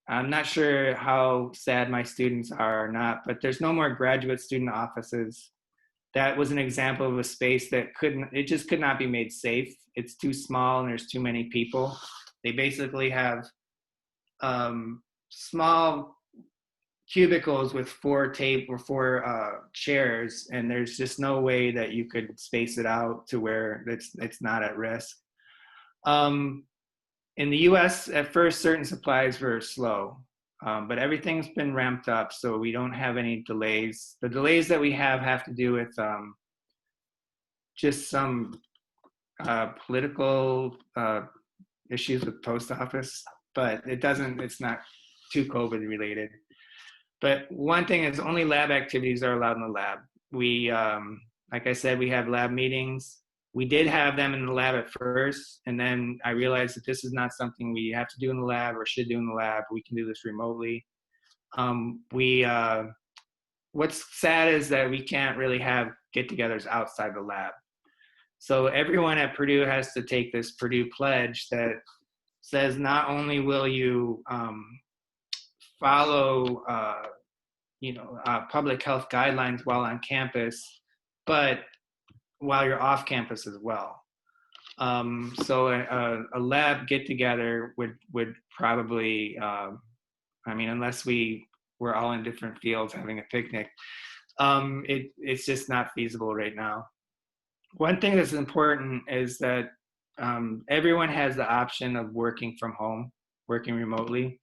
I'm not sure how sad my students are or not, but there's no more graduate student offices. That was an example of a space that just could not be made safe. It's too small and there's too many people. They basically have small cubicles with four chairs, and there's just no way that you could space it out to where it's not at risk. In the US, at first, certain supplies were slow, but everything's been ramped up, so we don't have any delays. The delays that we have to do with just some political issues with post office, but it's not too COVID related. But one thing is only lab activities are allowed in the lab. We, like I said, we have lab meetings. We did have them in the lab at first, and then I realized that this is not something we have to do in the lab or should do in the lab. We can do this remotely. What's sad is that we can't really have get-togethers outside the lab. So everyone at Purdue has to take this Purdue pledge that says not only will you follow public health guidelines while on campus, but while you're off campus as well. So a lab get together would probably, unless we're all in different fields having a picnic, it's just not feasible right now. One thing that's important is that everyone has the option of working from home, working remotely.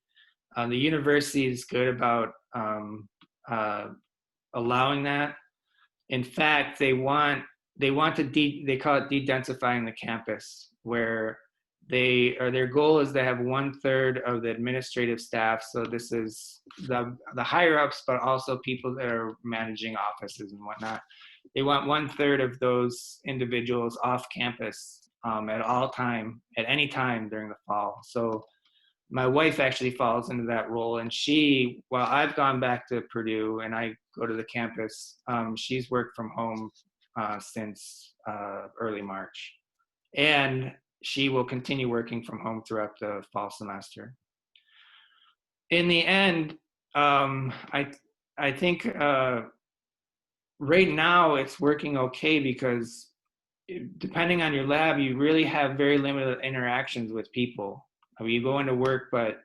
The university is good about allowing that. In fact, they want they call it de-densifying the campus, where their goal is to have 1/3 of the administrative staff. So this is the higher ups, but also people that are managing offices and whatnot. They want 1/3 of those individuals off campus at any time during the fall. So my wife actually falls into that role, and while I've gone back to Purdue and I go to the campus, she's worked from home since early March, and she will continue working from home throughout the fall semester. In the end, I think right now it's working okay, because depending on your lab, you really have very limited interactions with people. I mean, you go into work, but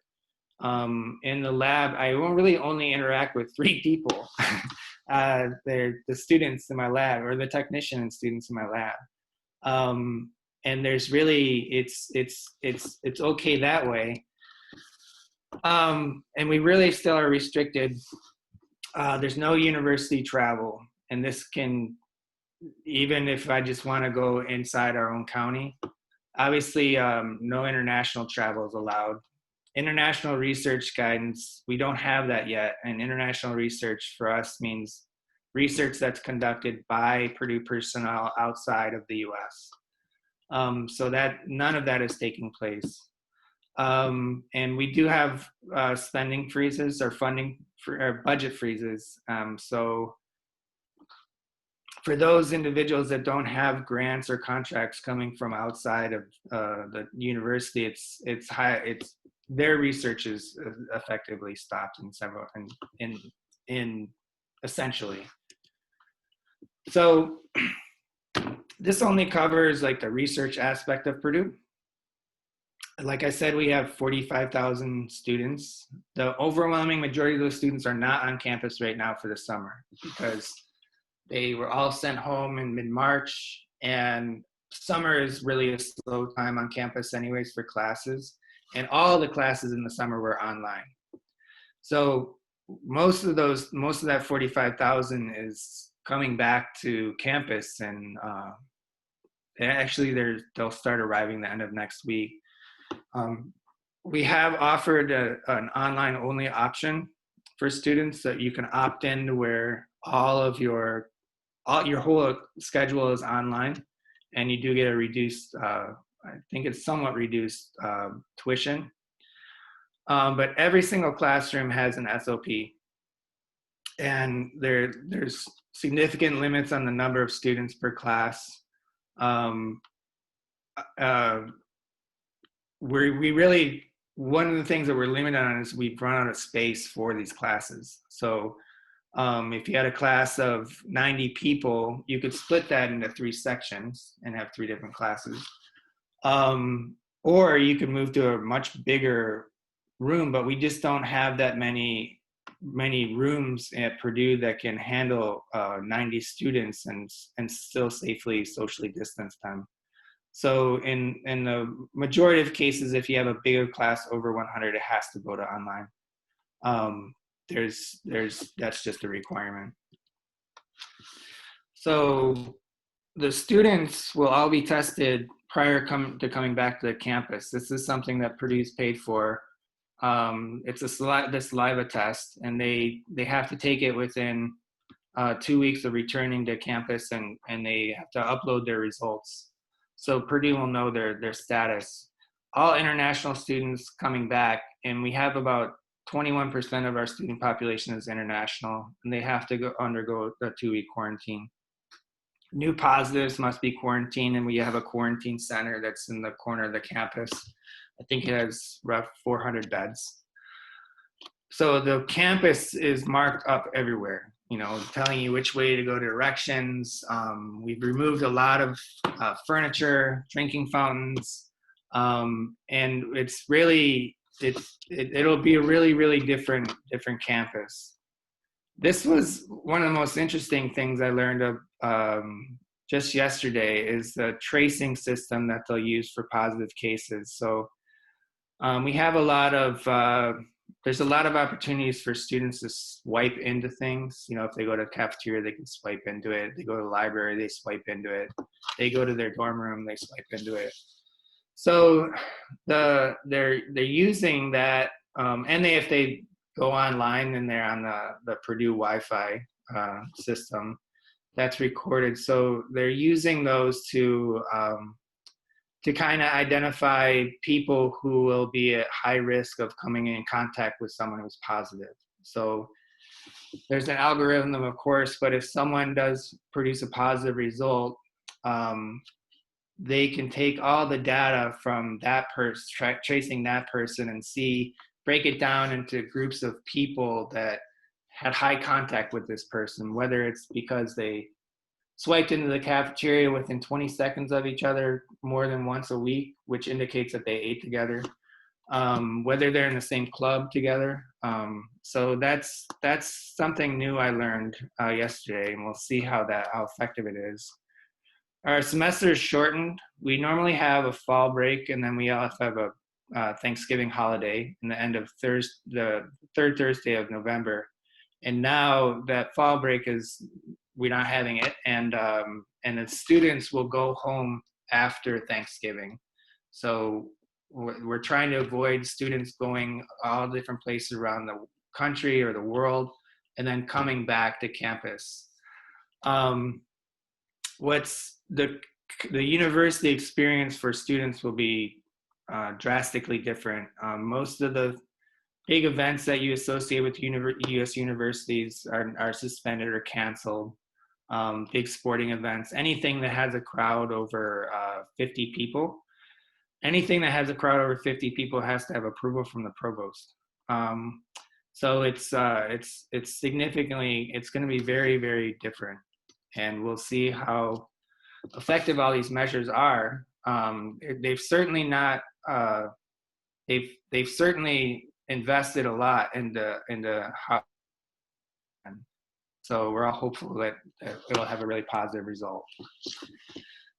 in the lab, I won't really only interact with 3 people. They're the students in my lab, or the technician and students in my lab. And there's really, it's okay that way. And we really still are restricted. There's no university travel, and this can, even if I just want to go inside our own county, obviously no international travel is allowed. International research guidance, we don't have that yet. And international research for us means research that's conducted by Purdue personnel outside of the US. So that none of that is taking place. And we do have spending freezes or budget freezes. So for those individuals that don't have grants or contracts coming from outside of the university, it's their research is effectively stopped in several, in essentially. So this only covers like the research aspect of Purdue. Like I said, we have 45,000 students. The overwhelming majority of those students are not on campus right now for the summer because they were all sent home in mid-March, and summer is really a slow time on campus anyways for classes, and all the classes in the summer were online. So most of that 45,000 is coming back to campus, and actually they'll start arriving the end of next week. We have offered an online only option for students that you can opt in to where your whole schedule is online, and you do get a reduced, I think it's somewhat reduced tuition. But every single classroom has an SOP, and there's significant limits on the number of students per class. One of the things that we're limited on is we've run out of space for these classes. So if you had a class of 90 people, you could split that into 3 sections and have 3 different classes. Or you could move to a much bigger room, but we just don't have that many rooms at Purdue that can handle 90 students and still safely socially distance them. So in the majority of cases, if you have a bigger class over 100, it has to go to online. That's just a requirement. So the students will all be tested prior to coming back to the campus. This is something that Purdue's paid for. It's the saliva test, and they have to take it within 2 weeks of returning to campus, and they have to upload their results. So Purdue will know their status. All international students coming back, and we have about 21% of our student population is international, and they have to undergo a 2-week quarantine. New positives must be quarantined, and we have a quarantine center that's in the corner of the campus. I think it has rough 400 beds. So the campus is marked up everywhere, telling you which way to go, directions. We've removed a lot of furniture, drinking fountains, and it'll be a really, really different campus. This was one of the most interesting things I learned of just yesterday is the tracing system that they'll use for positive cases. So we have there's a lot of opportunities for students to swipe into things. If they go to the cafeteria, they can swipe into it. They go to the library, they swipe into it. They go to their dorm room, they swipe into it. So they're using that, and if they go online and they're on the Purdue Wi-Fi system, that's recorded. So they're using those to kind of identify people who will be at high risk of coming in contact with someone who's positive. So there's an algorithm, of course, but if someone does produce a positive result, they can take all the data from that person, tracing that person, and break it down into groups of people that had high contact with this person, whether it's because they swiped into the cafeteria within 20 seconds of each other more than once a week, which indicates that they ate together, whether they're in the same club together. So that's something new I learned yesterday, and we'll see how effective it is. Our semester is shortened. We normally have a fall break, and then we also have a Thanksgiving holiday in the end of the third Thursday of November. And now that fall break we're not having it, and the students will go home after Thanksgiving. So we're trying to avoid students going all different places around the country or the world and then coming back to campus. What's the university experience for students will be drastically different. Most of the big events that you associate with U.S. universities are suspended or canceled. Big sporting events, anything that has a crowd over 50 people. anything that has a crowd over 50 people has to have approval from the provost. So it's significantly, it's going to be very, very different, and we'll see how effective all these measures are. They've certainly not, they've certainly invested a lot into how. So we're all hopeful that it'll have a really positive result.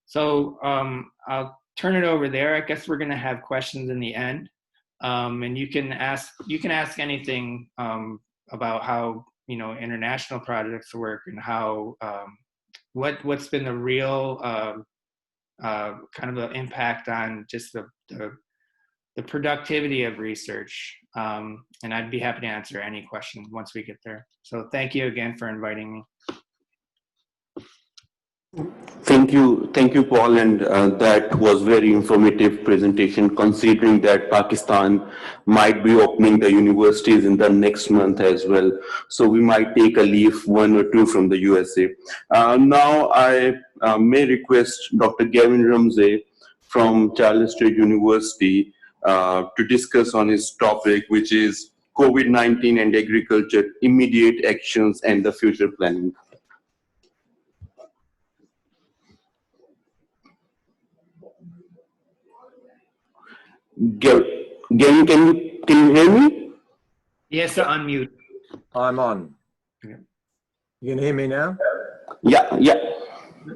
So I'll turn it over there. I guess we're going to have questions in the end, and you can ask anything about how international projects work and how what's been the real kind of the impact on just the productivity of research. And I'd be happy to answer any questions once we get there. So thank you again for inviting me. Thank you, Paul, and that was very informative presentation, considering that Pakistan might be opening the universities in the next month as well. So we might take a leaf, one or two from the USA. Now I may request Dr. Gavin Ramsay from Charles Sturt University to discuss on his topic, which is COVID-19 and agriculture, immediate actions and the future planning. Gavin, can you hear me? Yes, to unmute. I'm on. You can hear me now? Yeah.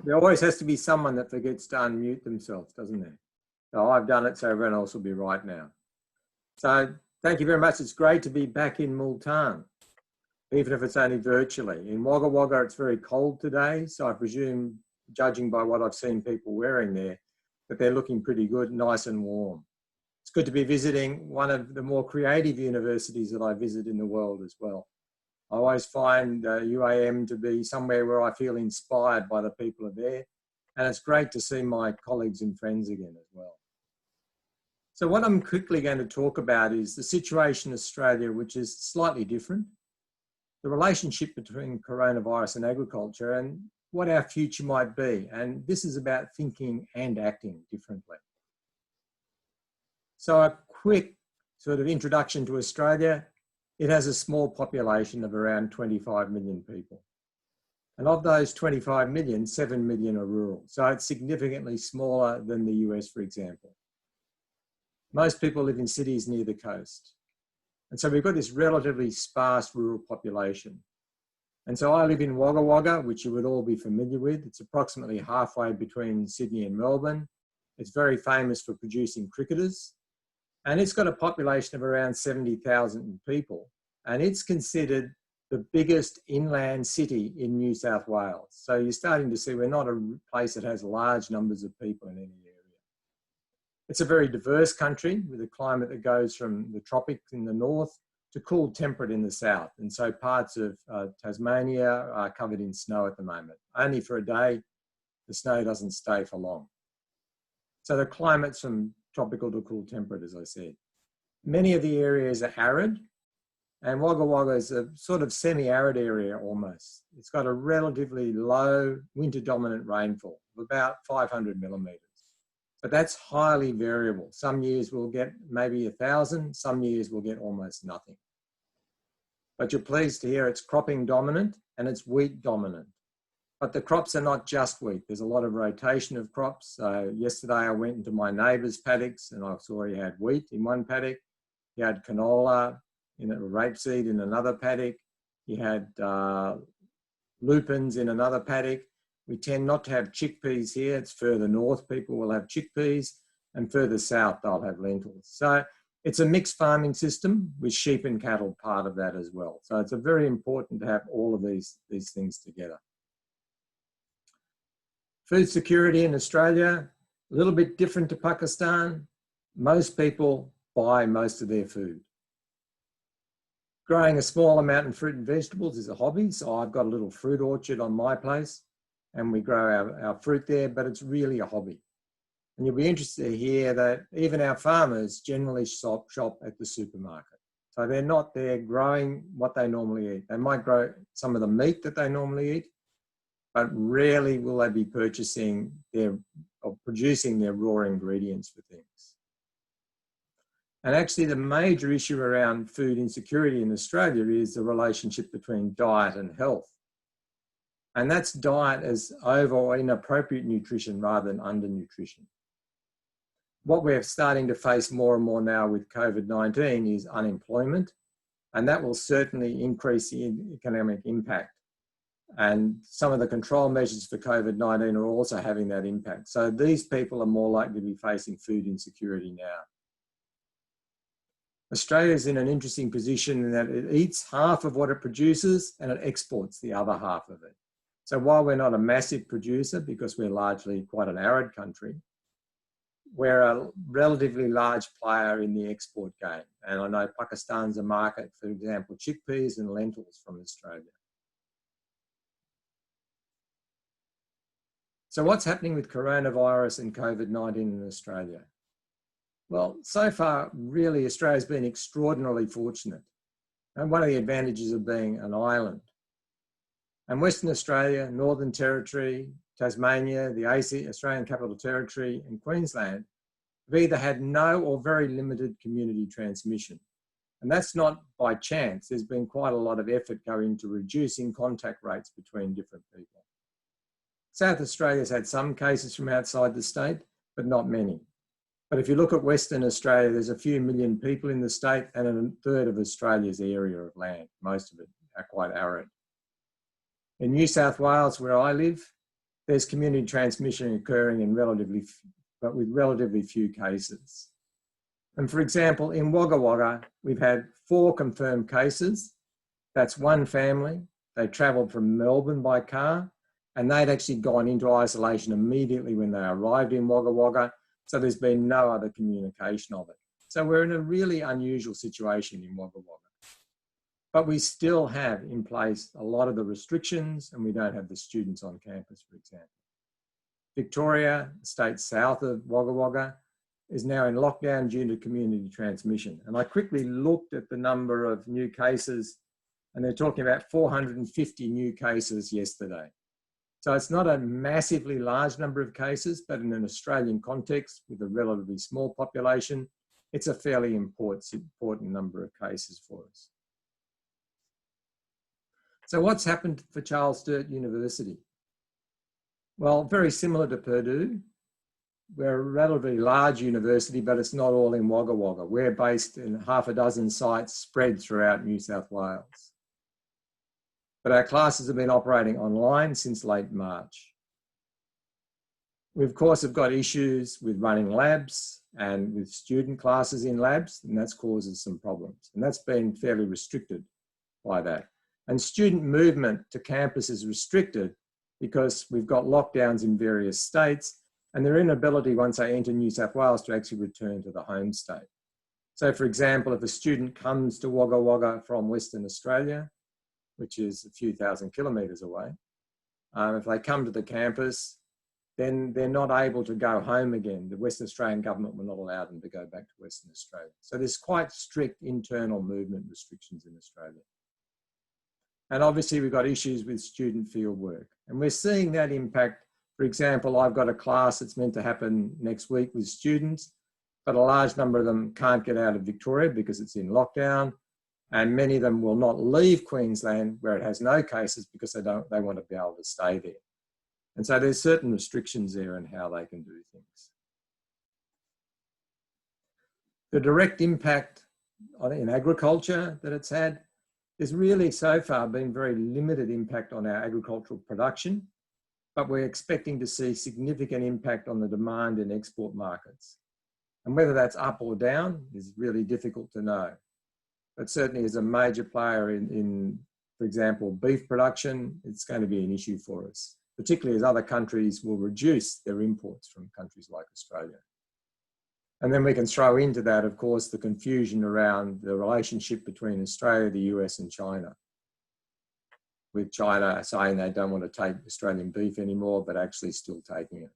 There always has to be someone that forgets to unmute themselves, doesn't there? So I've done it, so everyone else will be right now. So thank you very much. It's great to be back in Multan, even if it's only virtually. In Wagga Wagga, it's very cold today, so I presume, judging by what I've seen people wearing there, that they're looking pretty good, nice and warm. It's good to be visiting one of the more creative universities that I visit in the world as well. I always find UAM to be somewhere where I feel inspired by the people are there, and it's great to see my colleagues and friends again as well. So what I'm quickly going to talk about is the situation in Australia, which is slightly different, the relationship between coronavirus and agriculture, and what our future might be. And this is about thinking and acting differently. So a quick sort of introduction to Australia. It has a small population of around 25 million people. And of those 25 million, 7 million are rural. So it's significantly smaller than the US, for example. Most people live in cities near the coast. And so we've got this relatively sparse rural population. And so I live in Wagga Wagga, which you would all be familiar with. It's approximately halfway between Sydney and Melbourne. It's very famous for producing cricketers. And it's got a population of around 70,000 people. And it's considered the biggest inland city in New South Wales. So you're starting to see we're not a place that has large numbers of people in any area. It's a very diverse country with a climate that goes from the tropics in the north to cool temperate in the south. And so parts of Tasmania are covered in snow at the moment. Only for a day, the snow doesn't stay for long. So the climate's from tropical to cool temperate, as I said. Many of the areas are arid, and Wagga Wagga is a sort of semi-arid area almost. It's got a relatively low winter-dominant rainfall of about 500 millimetres. But that's highly variable. Some years we'll get maybe 1,000, some years we'll get almost nothing. But you're pleased to hear it's cropping dominant and it's wheat dominant. But the crops are not just wheat. There's a lot of rotation of crops. So yesterday I went into my neighbour's paddocks and I saw he had wheat in one paddock. He had canola, rapeseed in another paddock. He had lupins in another paddock. We tend not to have chickpeas here. It's further north, people will have chickpeas, and further south, they'll have lentils. So it's a mixed farming system with sheep and cattle part of that as well. So it's very important to have all of these things together. Food security in Australia, a little bit different to Pakistan. Most people buy most of their food. Growing a small amount in fruit and vegetables is a hobby. So I've got a little fruit orchard on my place and we grow our fruit there, but it's really a hobby. And you'll be interested to hear that even our farmers generally shop at the supermarket. So they're not there growing what they normally eat. They might grow some of the meat that they normally eat, but rarely will they be purchasing or producing their raw ingredients for things. And actually the major issue around food insecurity in Australia is the relationship between diet and health. And that's diet as over or inappropriate nutrition rather than undernutrition. What we're starting to face more and more now with COVID-19 is unemployment, and that will certainly increase the economic impact. And some of the control measures for COVID-19 are also having that impact. So these people are more likely to be facing food insecurity now. Australia is in an interesting position in that it eats half of what it produces and it exports the other half of it. So while we're not a massive producer, because we're largely quite an arid country, we're a relatively large player in the export game. And I know Pakistan's a market, for example, chickpeas and lentils from Australia. So what's happening with coronavirus and COVID-19 in Australia? Well, so far, really, Australia's been extraordinarily fortunate. And one of the advantages of being an island. And Western Australia, Northern Territory, Tasmania, the Australian Capital Territory and Queensland have either had no or very limited community transmission. And that's not by chance. There's been quite a lot of effort going into reducing contact rates between different people. South Australia's had some cases from outside the state, but not many. But if you look at Western Australia, there's a few million people in the state and a third of Australia's area of land. Most of it are quite arid. In New South Wales, where I live, there's community transmission occurring in but with relatively few cases. And for example, in Wagga Wagga, we've had 4 confirmed cases. That's one family. They travelled from Melbourne by car, and they'd actually gone into isolation immediately when they arrived in Wagga Wagga. So there's been no other communication of it. So we're in a really unusual situation in Wagga Wagga. But we still have in place a lot of the restrictions, and we don't have the students on campus, for example. Victoria, the state south of Wagga Wagga, is now in lockdown due to community transmission. And I quickly looked at the number of new cases, and they're talking about 450 new cases yesterday. So it's not a massively large number of cases, but in an Australian context with a relatively small population, it's a fairly important number of cases for us. So what's happened for Charles Sturt University? Well, very similar to Purdue. We're a relatively large university, but it's not all in Wagga Wagga. We're based in 6 sites spread throughout New South Wales. But our classes have been operating online since late March. We, of course, have got issues with running labs and with student classes in labs, and that's causes some problems. And that's been fairly restricted by that. And student movement to campus is restricted because we've got lockdowns in various states and their inability once they enter New South Wales to actually return to the home state. So for example, if a student comes to Wagga Wagga from Western Australia, which is a few thousand kilometres away, if they come to the campus, then they're not able to go home again. The Western Australian government will not allow them to go back to Western Australia. So there's quite strict internal movement restrictions in Australia. And obviously we've got issues with student field work. And we're seeing that impact. For example, I've got a class that's meant to happen next week with students, but a large number of them can't get out of Victoria because it's in lockdown. And many of them will not leave Queensland where it has no cases because they want to be able to stay there. And so there's certain restrictions there in how they can do things. The direct impact in agriculture that it's had, there's really so far been very limited impact on our agricultural production, but we're expecting to see significant impact on the demand in export markets. And whether that's up or down is really difficult to know. But certainly as a major player in, for example, beef production, it's going to be an issue for us, particularly as other countries will reduce their imports from countries like Australia. And then we can throw into that, of course, the confusion around the relationship between Australia, the US and China, with China saying they don't want to take Australian beef anymore, but actually still taking it.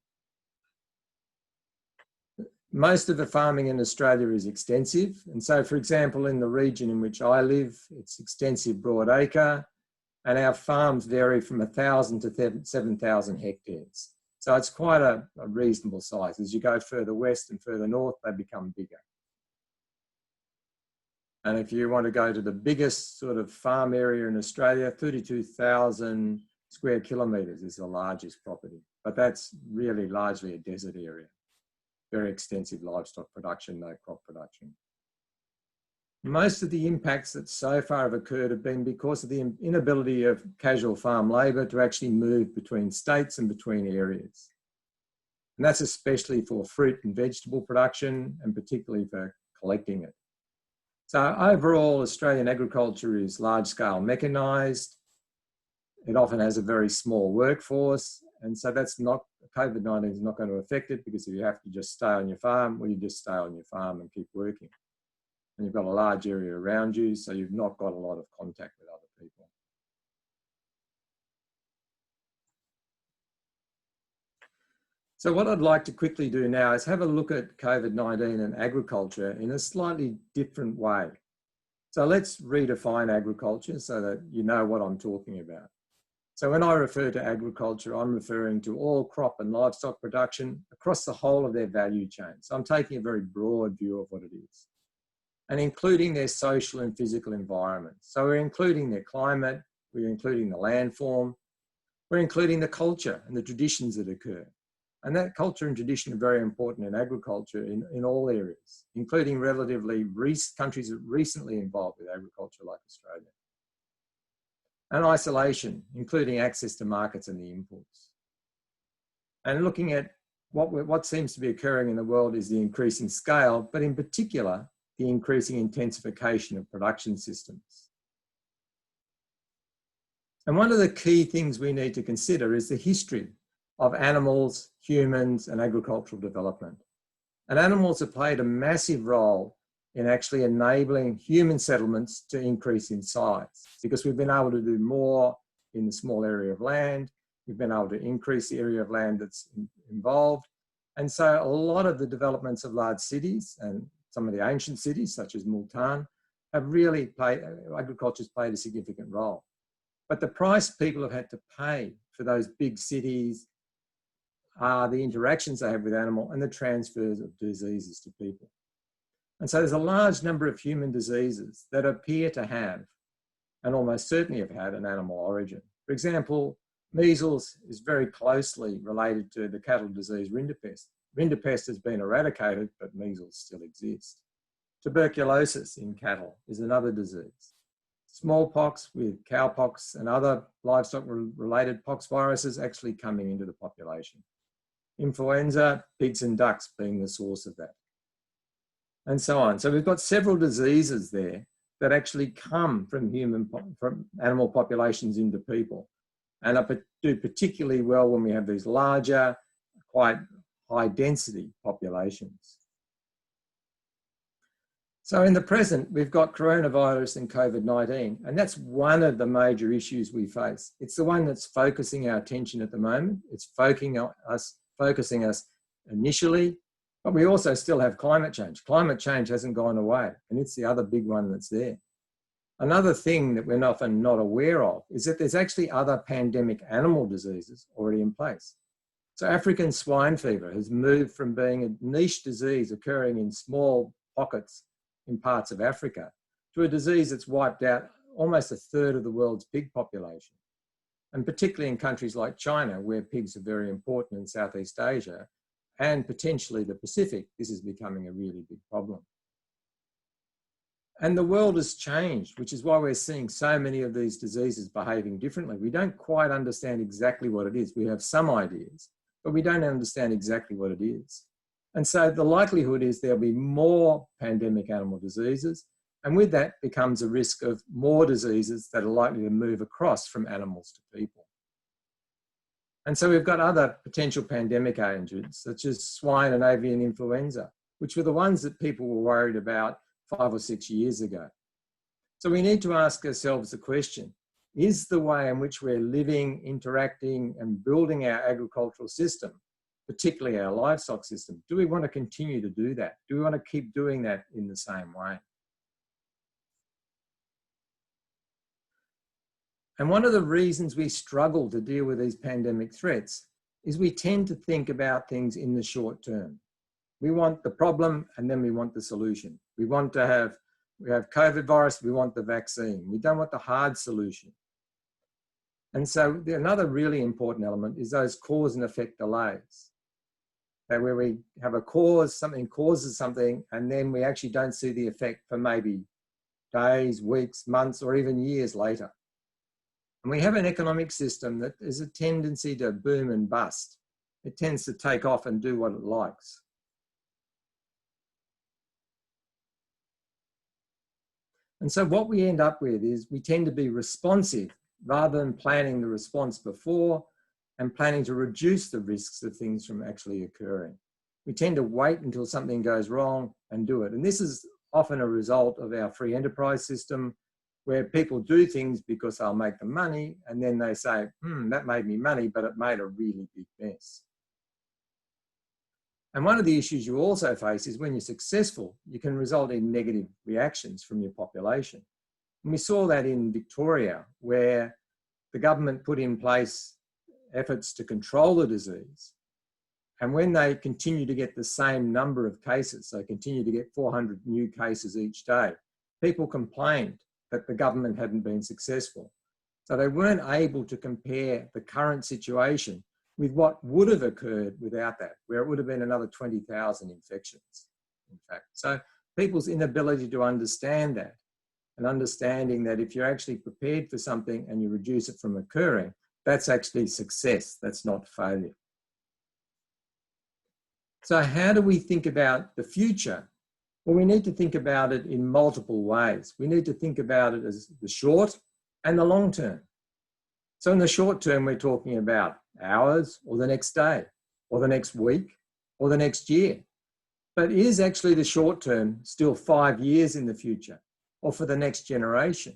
Most of the farming in Australia is extensive. And so, for example, in the region in which I live, it's extensive broadacre, and our farms vary from 1,000 to 7,000 hectares. So it's quite a reasonable size. As you go further west and further north, they become bigger. And if you want to go to the biggest sort of farm area in Australia, 32,000 square kilometres is the largest property. But that's really largely a desert area. Very extensive livestock production, no crop production. Most of the impacts that so far have occurred have been because of the inability of casual farm labour to actually move between states and between areas. And that's especially for fruit and vegetable production, and particularly for collecting it. So overall, Australian agriculture is large-scale mechanised. It often has a very small workforce, and so that's not, COVID-19 is not going to affect it, because if you have to just stay on your farm, well, you just stay on your farm and keep working. And you've got a large area around you, so you've not got a lot of contact with other people. So what I'd like to quickly do now is have a look at COVID-19 and agriculture in a slightly different way. So let's redefine agriculture so that you know what I'm talking about. So when I refer to agriculture, I'm referring to all crop and livestock production across the whole of their value chain. So I'm taking a very broad view of what it is, and including their social and physical environment. So we're including their climate, we're including the landform, we're including the culture and the traditions that occur. And that culture and tradition are very important in agriculture in all areas, including relatively countries that are recently involved with agriculture like Australia. And isolation, including access to markets and the imports. And looking at what seems to be occurring in the world is the increasing scale, but in particular, the increasing intensification of production systems. And one of the key things we need to consider is the history of animals, humans, and agricultural development. And animals have played a massive role in actually enabling human settlements to increase in size, because we've been able to do more in the small area of land. We've been able to increase the area of land that's involved. And so a lot of the developments of large cities and some of the ancient cities, such as Multan, have really agriculture's played a significant role. But the price people have had to pay for those big cities are the interactions they have with animal and the transfers of diseases to people. And so there's a large number of human diseases that appear to have, and almost certainly have had, an animal origin. For example, measles is very closely related to the cattle disease rinderpest. Rinderpest has been eradicated, but measles still exist. Tuberculosis in cattle is another disease. Smallpox with cowpox and other livestock-related pox viruses actually coming into the population. Influenza, pigs and ducks being the source of that, and so on. So we've got several diseases there that actually come from animal populations into people, and do particularly well when we have these larger, quite high density populations. So in the present, we've got coronavirus and COVID-19, and that's one of the major issues we face. It's the one that's focusing our attention at the moment. It's focusing us initially, but we also still have climate change. Climate change hasn't gone away, and it's the other big one that's there. Another thing that we're often not aware of is that there's actually other pandemic animal diseases already in place. So African swine fever has moved from being a niche disease occurring in small pockets in parts of Africa to a disease that's wiped out almost a third of the world's pig population. And particularly in countries like China, where pigs are very important in Southeast Asia, and potentially the Pacific, this is becoming a really big problem. And the world has changed, which is why we're seeing so many of these diseases behaving differently. We don't quite understand exactly what it is. We have some ideas, but we don't understand exactly what it is. And so the likelihood is there'll be more pandemic animal diseases, and with that becomes a risk of more diseases that are likely to move across from animals to people. And so we've got other potential pandemic agents, such as swine and avian influenza, which were the ones that people were worried about 5 or 6 years ago. So we need to ask ourselves the question, is the way in which we're living, interacting, and building our agricultural system, particularly our livestock system, do we want to continue to do that? Do we want to keep doing that in the same way? And one of the reasons we struggle to deal with these pandemic threats is we tend to think about things in the short term. We want the problem and then we want the solution. We want to have We have COVID virus, we want the vaccine. We don't want the hard solution. And so another really important element is those cause and effect delays. That where we have a cause, something causes something, and then we actually don't see the effect for maybe days, weeks, months, or even years later. And we have an economic system that has a tendency to boom and bust. It tends to take off and do what it likes. And so what we end up with is we tend to be responsive rather than planning the response before and planning to reduce the risks of things from actually occurring. We tend to wait until something goes wrong and do it. And this is often a result of our free enterprise system, where people do things because they'll make them money, and then they say, that made me money, but it made a really big mess. And one of the issues you also face is when you're successful, you can result in negative reactions from your population. And we saw that in Victoria, where the government put in place efforts to control the disease. And when they continue to get the same number of cases, so continue to get 400 new cases each day, people complained that the government hadn't been successful. So they weren't able to compare the current situation with what would have occurred without that, where it would have been another 20,000 infections, in fact. So people's inability to understand that, and understanding that if you're actually prepared for something and you reduce it from occurring, that's actually success, that's not failure. So how do we think about the future? Well, we need to think about it in multiple ways. We need to think about it as the short and the long term. So in the short term, we're talking about hours or the next day or the next week or the next year. But is actually the short term still 5 years in the future or for the next generation?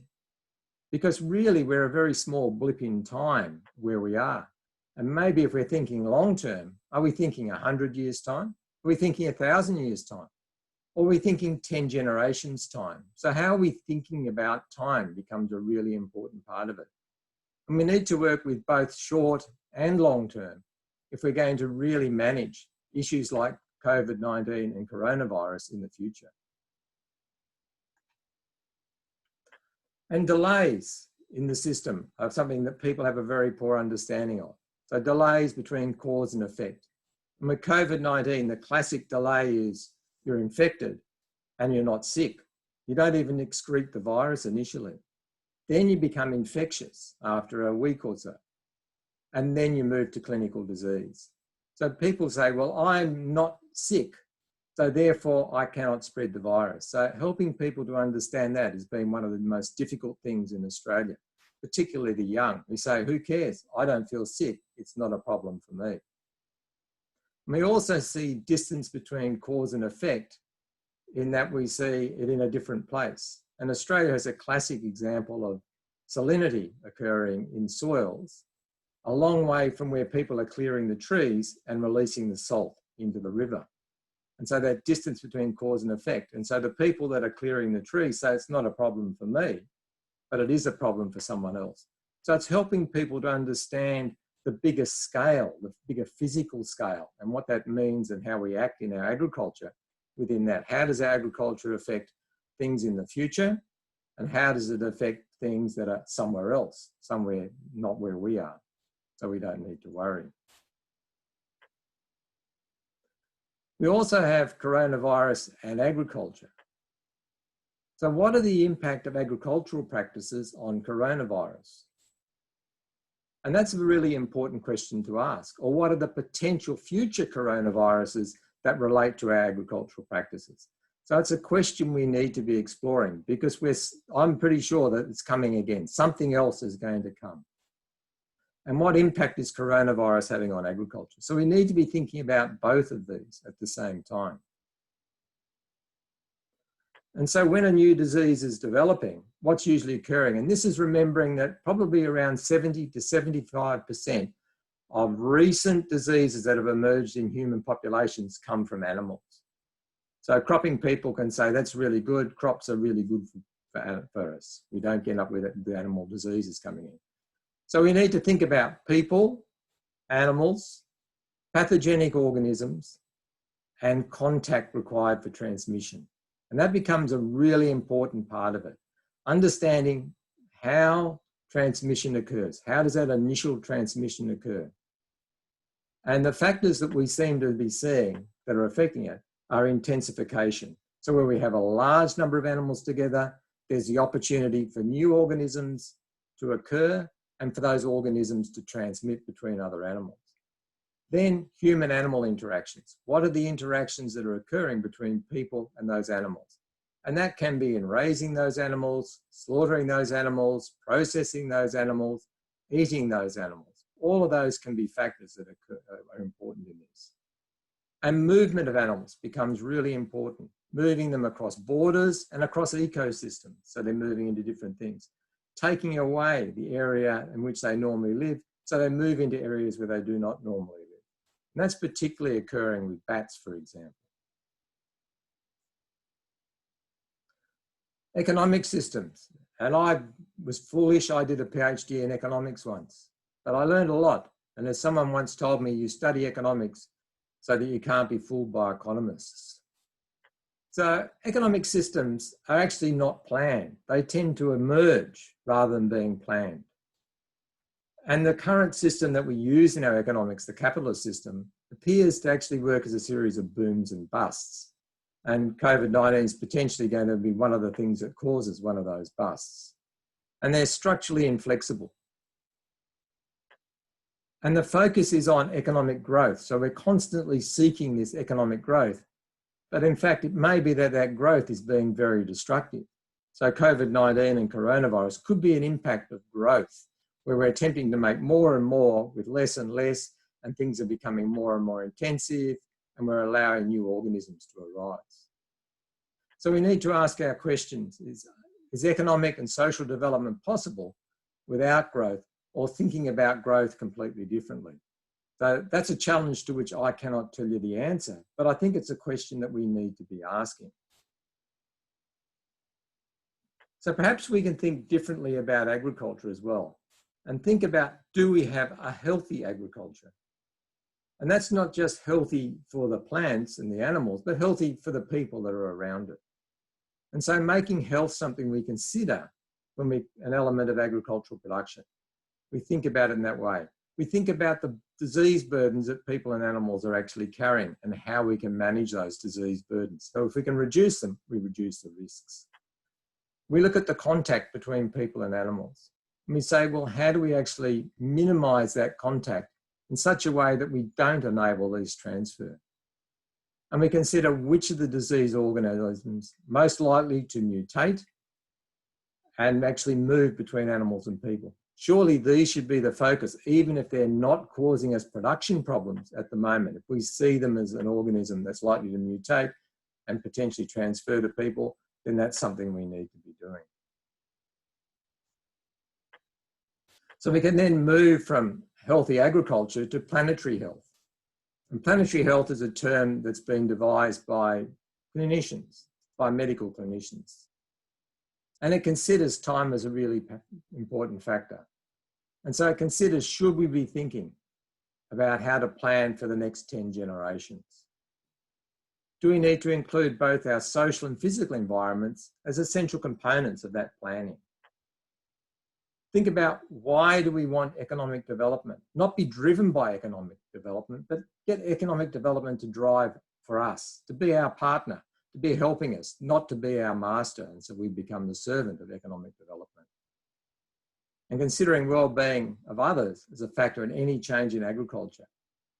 Because really we're a very small blip in time where we are. And maybe if we're thinking long term, are we thinking 100 years time? Are we thinking 1,000 years time? Or are we thinking 10 generations time? So how are we thinking about time becomes a really important part of it. And we need to work with both short and long term if we're going to really manage issues like COVID-19 and coronavirus in the future. And delays in the system are something that people have a very poor understanding of. So delays between cause and effect. And with COVID-19, the classic delay is you're infected and you're not sick. You don't even excrete the virus initially. Then you become infectious after a week or so. And then you move to clinical disease. So people say, well, I'm not sick, so therefore I cannot spread the virus. So helping people to understand that has been one of the most difficult things in Australia, particularly the young, who say, who cares? I don't feel sick. It's not a problem for me. And we also see distance between cause and effect in that we see it in a different place. And Australia has a classic example of salinity occurring in soils a long way from where people are clearing the trees and releasing the salt into the river. And so that distance between cause and effect. And so the people that are clearing the trees say it's not a problem for me, but it is a problem for someone else. So it's helping people to understand the bigger scale, the bigger physical scale, and what that means and how we act in our agriculture within that. How does agriculture affect things in the future? And how does it affect things that are somewhere else, somewhere not where we are? So we don't need to worry. We also have coronavirus and agriculture. So what are the impact of agricultural practices on coronavirus? And that's a really important question to ask. Or what are the potential future coronaviruses that relate to our agricultural practices? So it's a question we need to be exploring, because I'm pretty sure that it's coming again. Something else is going to come. And what impact is coronavirus having on agriculture? So we need to be thinking about both of these at the same time. And so when a new disease is developing, what's usually occurring? And this is remembering that probably around 70 to 75% of recent diseases that have emerged in human populations come from animals. So cropping people can say, that's really good. Crops are really good for us. We don't get up with the animal diseases coming in. So we need to think about people, animals, pathogenic organisms, and contact required for transmission. And that becomes a really important part of it. Understanding how transmission occurs. How does that initial transmission occur? And the factors that we seem to be seeing that are affecting it are intensification. So where we have a large number of animals together, there's the opportunity for new organisms to occur and for those organisms to transmit between other animals. Then human-animal interactions. What are the interactions that are occurring between people and those animals? And that can be in raising those animals, slaughtering those animals, processing those animals, eating those animals. All of those can be factors that are important in this. And movement of animals becomes really important, moving them across borders and across ecosystems. So they're moving into different things. Taking away the area in which they normally live, so they move into areas where they do not normally live. And that's particularly occurring with bats, for example. Economic systems. And I was foolish, I did a PhD in economics once, but I learned a lot. And as someone once told me, you study economics so that you can't be fooled by economists. So economic systems are actually not planned. They tend to emerge rather than being planned. And the current system that we use in our economics, the capitalist system, appears to actually work as a series of booms and busts. And COVID-19 is potentially going to be one of the things that causes one of those busts. And they're structurally inflexible. And the focus is on economic growth. So we're constantly seeking this economic growth. But in fact, it may be that that growth is being very destructive. So COVID-19 and coronavirus could be an impact of growth, where we're attempting to make more and more with less and less, and things are becoming more and more intensive, and we're allowing new organisms to arise. So we need to ask our questions, is economic and social development possible without growth, or thinking about growth completely differently? So that's a challenge to which I cannot tell you the answer, but I think it's a question that we need to be asking. So perhaps we can think differently about agriculture as well, and think about, do we have a healthy agriculture? And that's not just healthy for the plants and the animals, but healthy for the people that are around it. And so making health something we consider when an element of agricultural production. We think about it in that way. We think about the disease burdens that people and animals are actually carrying and how we can manage those disease burdens. So if we can reduce them, we reduce the risks. We look at the contact between people and animals. And we say, well, how do we actually minimize that contact in such a way that we don't enable these transfer? And we consider which of the disease organisms most likely to mutate and actually move between animals and people. Surely these should be the focus, even if they're not causing us production problems at the moment. If we see them as an organism that's likely to mutate and potentially transfer to people, then that's something we need to be doing. So we can then move from healthy agriculture to planetary health. And planetary health is a term that's been devised by clinicians, by medical clinicians. And it considers time as a really important factor. And so it considers, should we be thinking about how to plan for the next 10 generations? Do we need to include both our social and physical environments as essential components of that planning? Think about, why do we want economic development? Not be driven by economic development, but get economic development to drive for us, to be our partner, to be helping us, not to be our master. And so we become the servant of economic development. And considering well-being of others as a factor in any change in agriculture.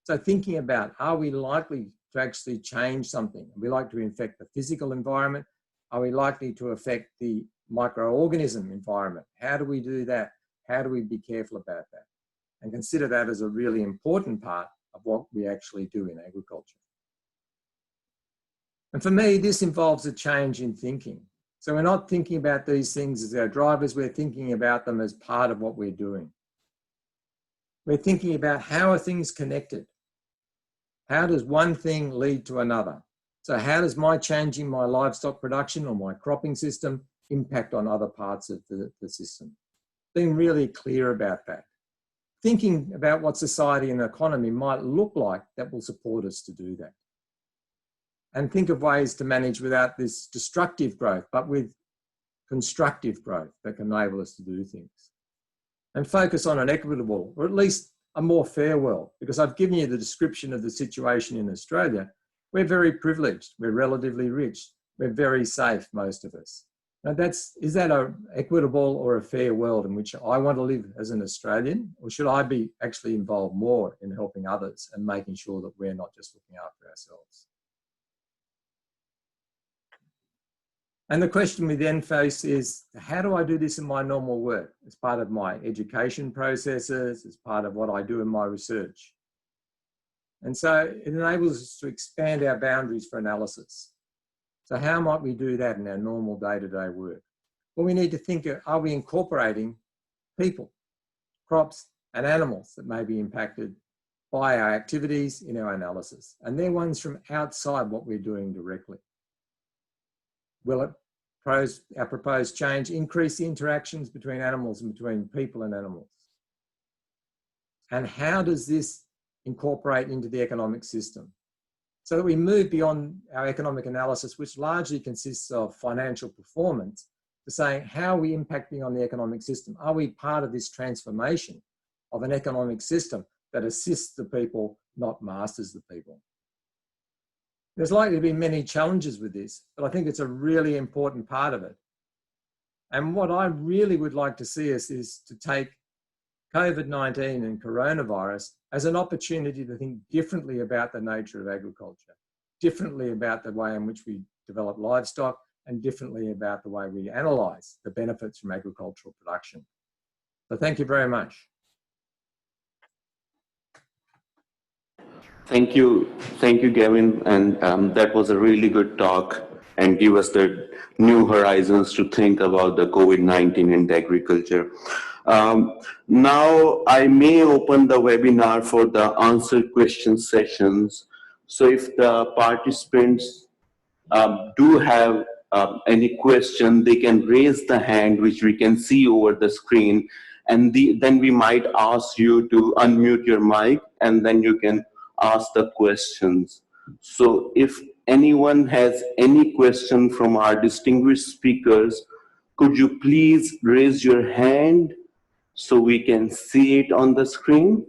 So thinking about, are we likely to actually change something? Are we likely to affect the physical environment? Are we likely to affect the microorganism environment? How do we do that? How do we be careful about that? And consider that as a really important part of what we actually do in agriculture. And for me, this involves a change in thinking. So we're not thinking about these things as our drivers, we're thinking about them as part of what we're doing. We're thinking about, how are things connected? How does one thing lead to another? So how does my changing my livestock production or my cropping system impact on other parts of the system? Being really clear about that. Thinking about what society and economy might look like that will support us to do that. and think of ways to manage without this destructive growth, but with constructive growth that can enable us to do things. And focus on an equitable, or at least a more fair world, because I've given you the description of the situation in Australia. We're very privileged, we're relatively rich, we're very safe, most of us. Now is that an equitable or a fair world in which I want to live as an Australian, or should I be actually involved more in helping others and making sure that we're not just looking after ourselves? And the question we then face is, how do I do this in my normal work as part of my education processes, as part of what I do in my research? And so it enables us to expand our boundaries for analysis. So how might we do that in our normal day-to-day work? Well, we need to think, are we incorporating people, crops and animals that may be impacted by our activities in our analysis? And they're ones from outside what we're doing directly. Will our proposed change increase the interactions between animals and between people and animals? And how does this incorporate into the economic system? So that we move beyond our economic analysis, which largely consists of financial performance, to saying, how are we impacting on the economic system? Are we part of this transformation of an economic system that assists the people, not masters the people? There's likely to be many challenges with this, but I think it's a really important part of it. And what I really would like to see us is to take COVID-19 and coronavirus as an opportunity to think differently about the nature of agriculture, differently about the way in which we develop livestock, and differently about the way we analyse the benefits from agricultural production. So thank you very much. Thank you, Gavin, and that was a really good talk and give us the new horizons to think about the COVID-19 and agriculture. Now I may open the webinar for the answer question sessions. So if the participants do have any question, they can raise the hand, which we can see over the screen, and then we might ask you to unmute your mic, and then you can ask the questions. So if anyone has any question from our distinguished speakers, could you please raise your hand so we can see it on the screen?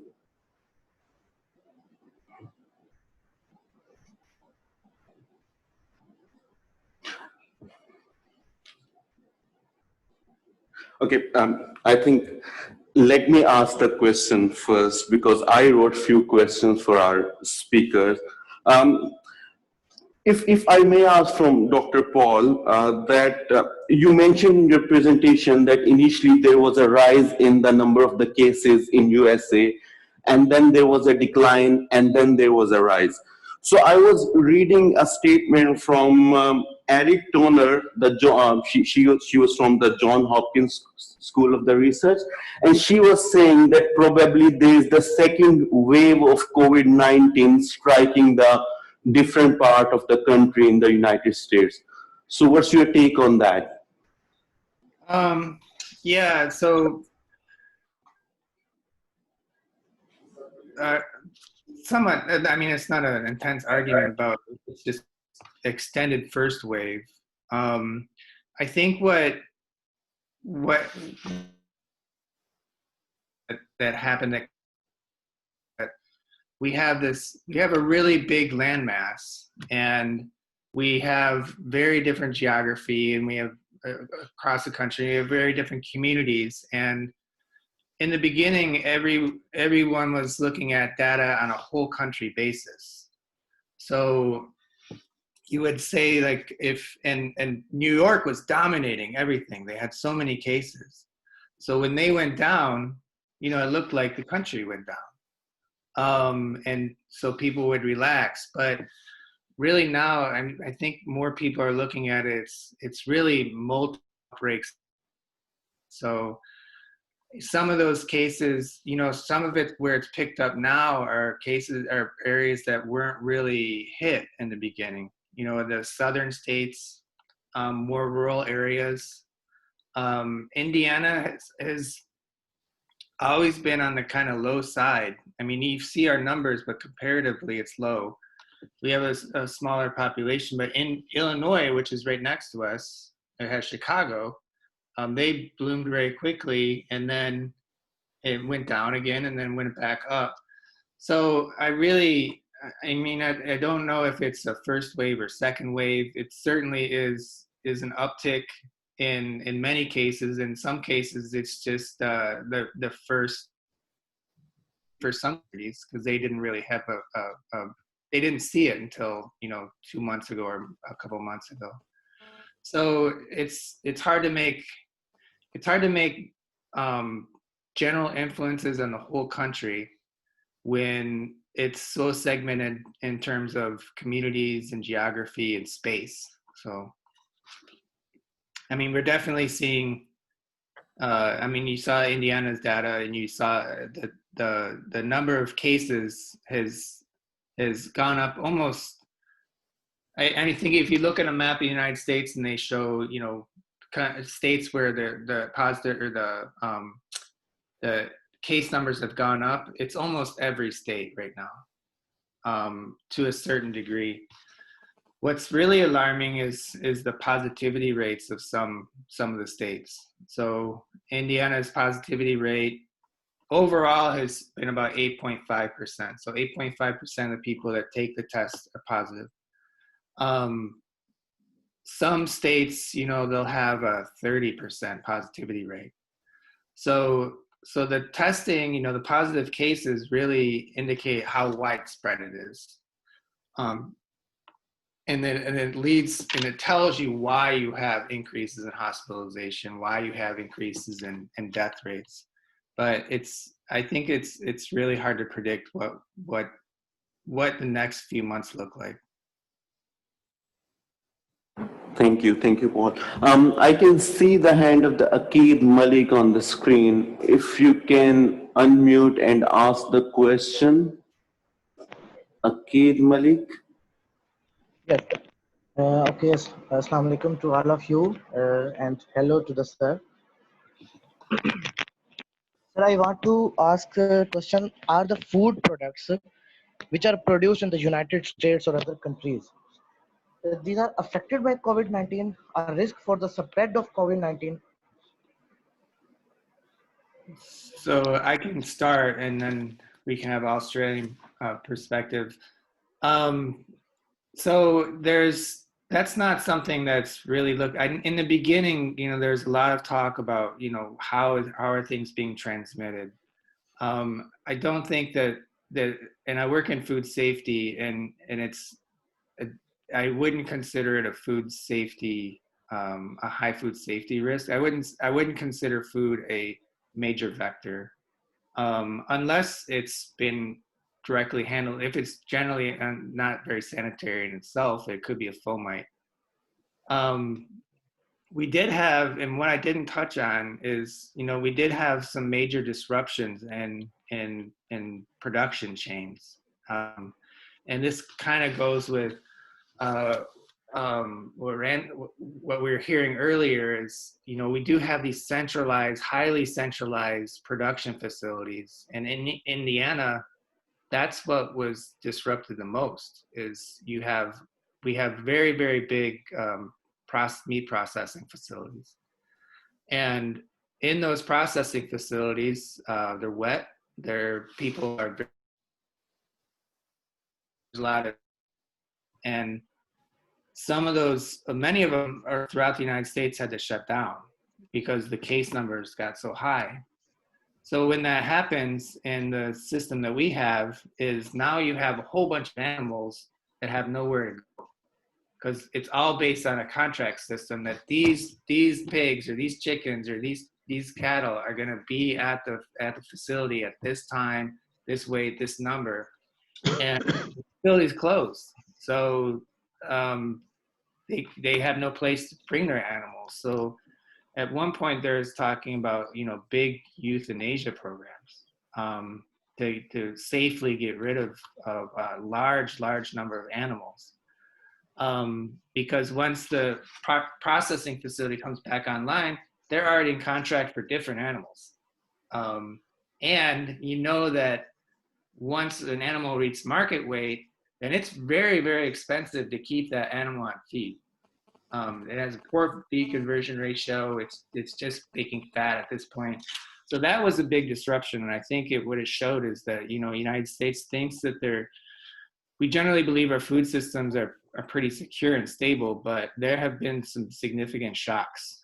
Okay, I think, let me ask the question first, because I wrote few questions for our speakers. If I may ask from Dr. Paul, that you mentioned in your presentation that initially there was a rise in the number of the cases in USA, and then there was a decline, and then there was a rise. So I was reading a statement from Eric Toner, she was from the Johns Hopkins School of the Research, and she was saying that probably there is the second wave of COVID-19 striking the different part of the country in the United States. So what's your take on that? Yeah, so somewhat, I mean, it's not an intense argument about it. It's just extended first wave. I think what that happened, that we have a really big landmass, and we have very different geography, and we have across the country, we have very different communities. And in the beginning, everyone was looking at data on a whole country basis. So you would say, like, and New York was dominating everything. They had so many cases. So when they went down, you know, it looked like the country went down. And so people would relax. But really now, I think more people are looking at it. It's really multiple outbreaks. So some of those cases, you know, some of it where it's picked up now are areas that weren't really hit in the beginning. You know, the southern states, more rural areas. Indiana has always been on the kind of low side. I mean, you see our numbers, but comparatively it's low. we have a smaller population. But in Illinois, which is right next to us, it has Chicago. They bloomed very quickly, and then it went down again, and then went back up. So I don't know if it's a first wave or second wave. It certainly is an uptick in many cases. In some cases, it's just the first for some cities, because they didn't really have they didn't see it until 2 months ago or a couple months ago. So it's hard to make general influences on the whole country when it's so segmented in terms of communities and geography and space. So, I mean, we're definitely seeing, you saw Indiana's data, and you saw the number of cases has gone up almost. I think if you look at a map of the United States and they show, kind of states where the positive or the case numbers have gone up, it's almost every state right now, to a certain degree. What's really alarming is the positivity rates of some of the states. So Indiana's positivity rate overall has been about 8.5%. So 8.5% of the people that take the test are positive. Some states, they'll have a 30% positivity rate. So the testing, the positive cases really indicate how widespread it is. And it tells you why you have increases in hospitalization, why you have increases in death rates. But I think it's really hard to predict what the next few months look like. Thank you, Paul. I can see the hand of the Aqid Malik on the screen. If you can unmute and ask the question. Aqid Malik. Yes. Okay. Assalamu alaikum to all of you, and hello to the sir. Sir, I want to ask a question. Are the food products which are produced in the United States or other countries, these are affected by COVID-19, a risk for the spread of COVID-19? So I can start, and then we can have Australian perspective. So that's not something that's really in the beginning, there's a lot of talk about, how are things being transmitted. I don't think that, and I work in food safety, and I wouldn't consider it a food safety, a high food safety risk. I wouldn't consider food a major vector, unless it's been directly handled. If it's generally not very sanitary in itself, it could be a fomite. We did have, and what I didn't touch on is, we did have some major disruptions in production chains. And this kind of goes with what we were hearing earlier is, we do have these highly centralized production facilities. And in Indiana, that's what was disrupted the most, is we have very, very big meat processing facilities. And in those processing facilities, they're wet, people are a lot of, and many of them are throughout the United States had to shut down because the case numbers got so high. So when that happens, in the system that we have, is now you have a whole bunch of animals that have nowhere to go, because it's all based on a contract system that these pigs or these chickens or these cattle are going to be at the facility at this time, this weight, this number, and the facility's closed. So they have no place to bring their animals. So at one point, there's talking about, big euthanasia programs to safely get rid of a large number of animals. Because once the processing facility comes back online, they're already in contract for different animals. And that once an animal reaches market weight, and it's very, very expensive to keep that animal on feed. It has a poor feed conversion ratio. It's just making fat at this point. So that was a big disruption, and I think what it showed is that, you know, United States thinks that we generally believe our food systems are pretty secure and stable, but there have been some significant shocks.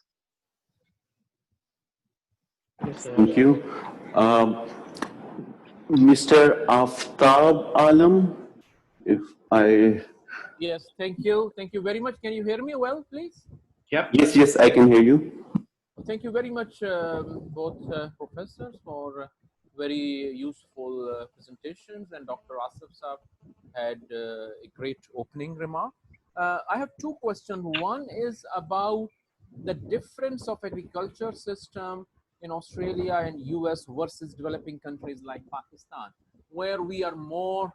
Thank you. Mr. Aftab Alam, if I... Yes, thank you. Thank you very much. Can you hear me well, please? Yep. Yes, I can hear you. Thank you very much, both professors, for very useful presentations, and Dr. Asif Saab had a great opening remark. I have two questions. One is about the difference of agriculture system in Australia and US versus developing countries like Pakistan, where we are more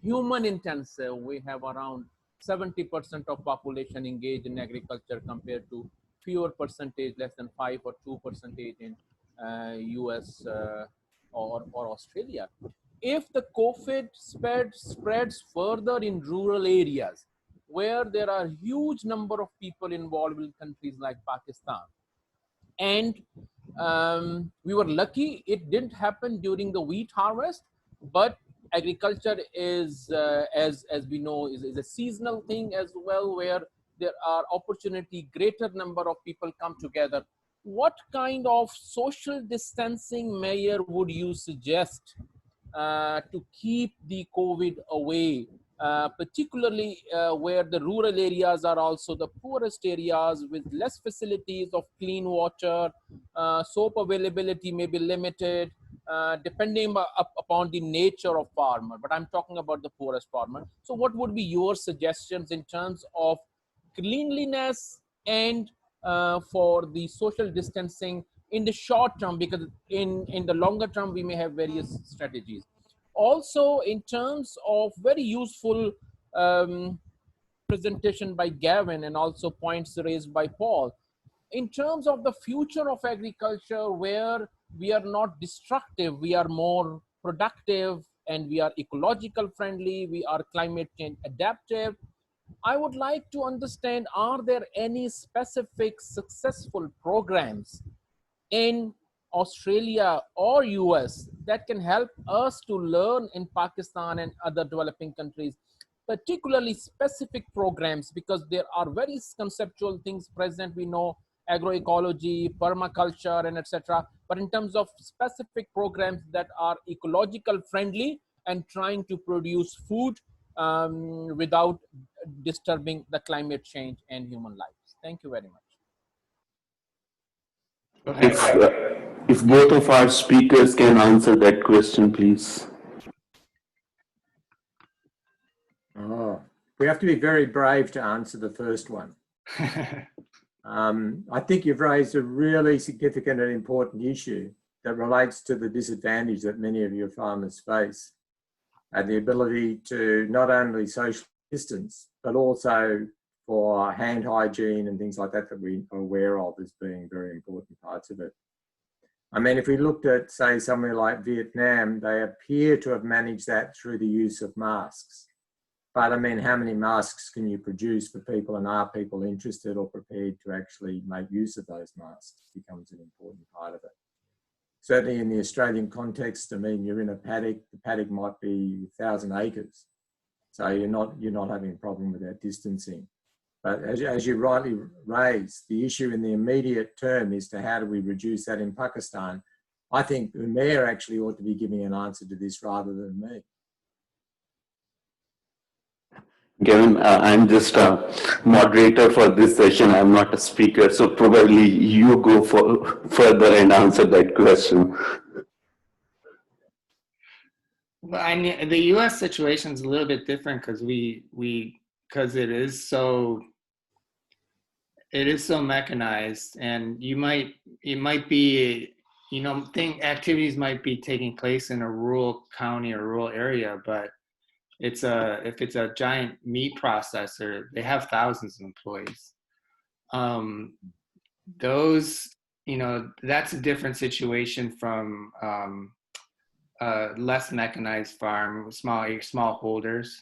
human intensive. We have around 70% of population engaged in agriculture compared to fewer percentage, less than 5 or 2% in US or Australia. If the COVID spreads further in rural areas, where there are huge number of people involved in countries like Pakistan, and we were lucky it didn't happen during the wheat harvest, but agriculture is, as we know, is a seasonal thing as well, where there are opportunity, greater number of people come together. What kind of social distancing measure would you suggest to keep the COVID away, particularly where the rural areas are also the poorest areas with less facilities of clean water, soap availability may be limited, depending upon the nature of farmer, but I'm talking about the poorest farmer. So what would be your suggestions in terms of cleanliness and for the social distancing in the short term, because in the longer term we may have various strategies. Also, in terms of very useful presentation by Gavin and also points raised by Paul, in terms of the future of agriculture, where we are not destructive, we are more productive, and we are ecological friendly, we are climate change adaptive. I would like to understand, are there any specific successful programs in Australia or US that can help us to learn in Pakistan and other developing countries, particularly specific programs, because there are very conceptual things present. We know agroecology, permaculture, and etc. But in terms of specific programs that are ecological friendly and trying to produce food without disturbing the climate change and human lives. Thank you very much. If both of our speakers can answer that question, please. Oh, we have to be very brave to answer the first one. I think you've raised a really significant and important issue that relates to the disadvantage that many of your farmers face, and the ability to not only social distance, but also for hand hygiene and things like that that we are aware of as being very important parts of it. I mean, if we looked at, say, somewhere like Vietnam, they appear to have managed that through the use of masks. But I mean, how many masks can you produce for people, and are people interested or prepared to actually make use of those masks becomes an important part of it. Certainly in the Australian context, I mean, you're in a paddock, the paddock might be 1,000 acres. So you're not having a problem with that distancing. But as you rightly raised, the issue in the immediate term is to how do we reduce that in Pakistan. I think the mayor actually ought to be giving an answer to this rather than me. Gavin, I'm just a moderator for this session. I'm not a speaker, so probably you go further and answer that question. Well, I mean, the U.S. situation is a little bit different because because it is so mechanized, and it might be, you know, activities might be taking place in a rural county or rural area, but if it's a giant meat processor, they have thousands of employees. Those, you know, that's a different situation from less mechanized farm, small holders.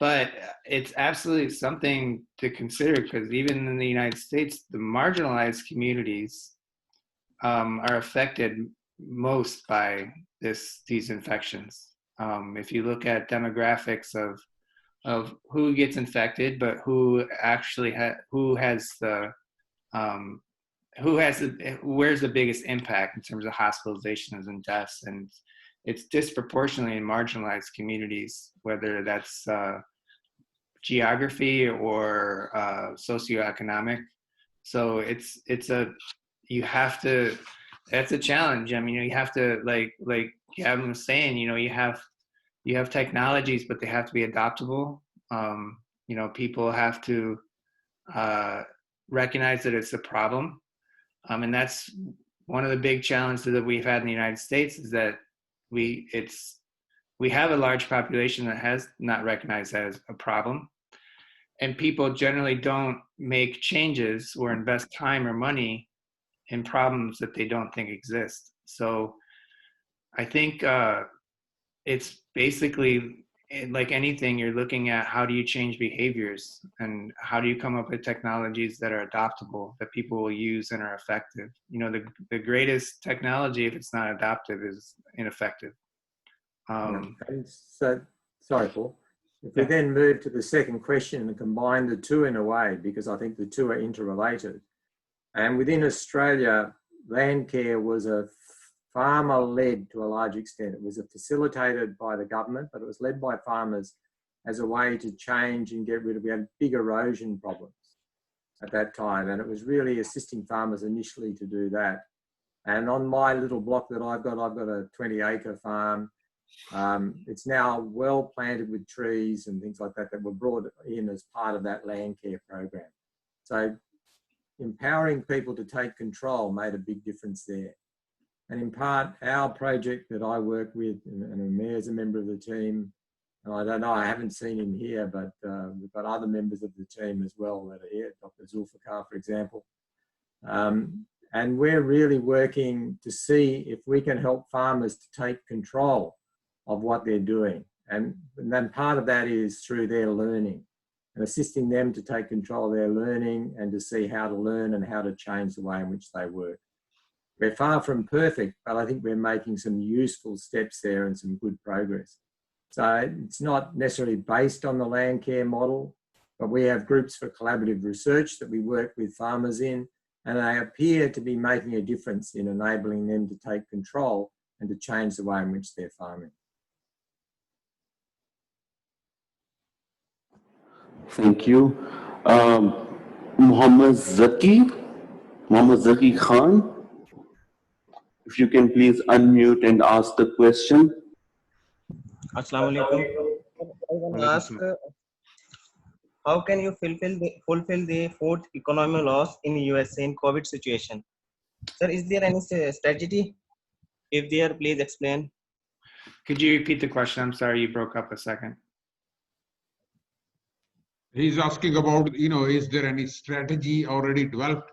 but it's absolutely something to consider, because even in the United States, the marginalized communities are affected most by these infections. If you look at demographics of who gets infected, but who actually where's the biggest impact in terms of hospitalizations and deaths, and it's disproportionately in marginalized communities, whether that's geography or socioeconomic. So that's a challenge. I mean, you have to, like Gavin was saying, you have technologies, but they have to be adoptable. People have to recognize that it's a problem. And that's one of the big challenges that we've had in the United States, is that we have a large population that has not recognized that as a problem. And people generally don't make changes or invest time or money in problems that they don't think exist. So I think it's basically like anything, you're looking at how do you change behaviors, and how do you come up with technologies that are adoptable, that people will use and are effective. The greatest technology, if it's not adaptive, is ineffective. And so, sorry, Paul. If we then move to the second question and combine the two in a way, because I think the two are interrelated. And within Australia, land care was a farmer-led to a large extent. It was facilitated by the government, but it was led by farmers as a way to change and get rid of, we had big erosion problems at that time. And it was really assisting farmers initially to do that. And on my little block that I've got a 20-acre farm. It's now well planted with trees and things like that were brought in as part of that land care program. So empowering people to take control made a big difference there. And in part, our project that I work with, and the mayor's a member of the team, and I don't know, I haven't seen him here, but we've got other members of the team as well that are here, Dr. Zulfikar, for example. And we're really working to see if we can help farmers to take control of what they're doing. And then part of that is through their learning and assisting them to take control of their learning and to see how to learn and how to change the way in which they work. We're far from perfect, but I think we're making some useful steps there and some good progress. So it's not necessarily based on the land care model, but we have groups for collaborative research that we work with farmers in, and they appear to be making a difference in enabling them to take control and to change the way in which they're farming. Thank you. Mohammed Zaki Khan, if you can please unmute and ask the question. Assalamu alaikum. I want to ask, how can you fulfill the fourth economic laws in USA in COVID situation? Sir, is there any strategy? If there, please explain. Could you repeat the question? I'm sorry, you broke up a second. He's asking about, is there any strategy already developed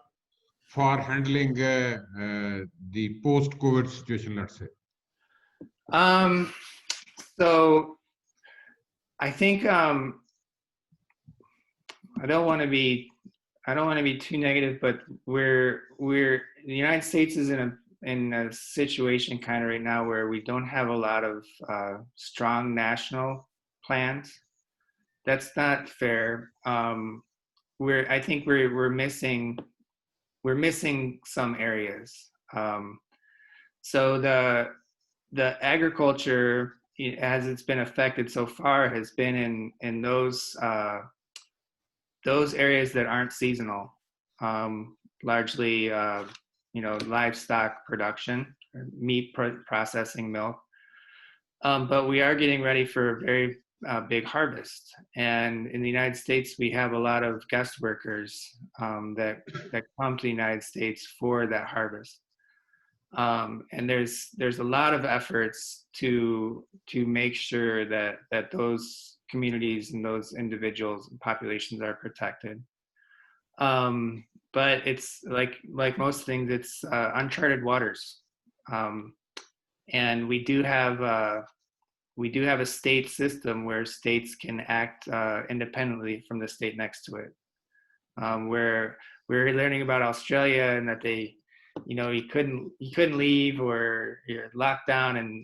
for handling the post-COVID situation, let's say? So I think I don't want to be too negative, but the United States is in a situation kind of right now where we don't have a lot of strong national plans. That's not fair. I think we're missing some areas. So the agriculture, as it's been affected so far, has been in those areas that aren't seasonal, largely livestock production, meat processing, milk. But we are getting ready for a very big harvest, and in the United States we have a lot of guest workers that come to the United States for that harvest, and there's a lot of efforts to make sure that those communities and those individuals and populations are protected. But it's like most things, it's uncharted waters, and we do have we do have a state system where states can act independently from the state next to it. Where we're learning about Australia and that they, you couldn't leave or you're locked down, and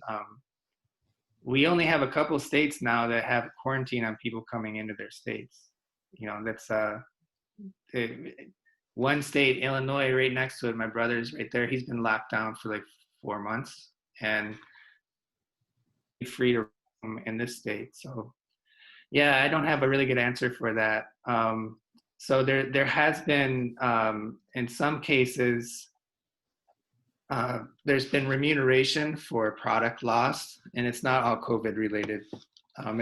we only have a couple states now that have quarantine on people coming into their states. That's one state, Illinois, right next to it. My brother's right there. He's been locked down for like 4 months and free to roam in this state. So yeah, I don't have a really good answer for that. So there has been, in some cases, there's been remuneration for product loss, and it's not all COVID related.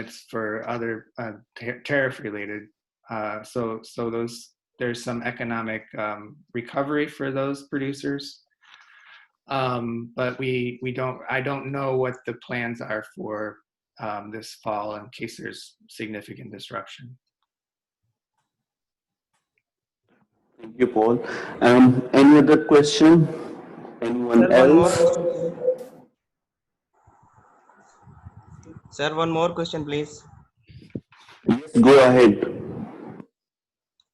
It's for other tariff related. So there's some economic recovery for those producers. But I don't know what the plans are for this fall in case there's significant disruption. Thank you, Paul. Any other question? Anyone else? Sir, one more question, please. Yes, go ahead.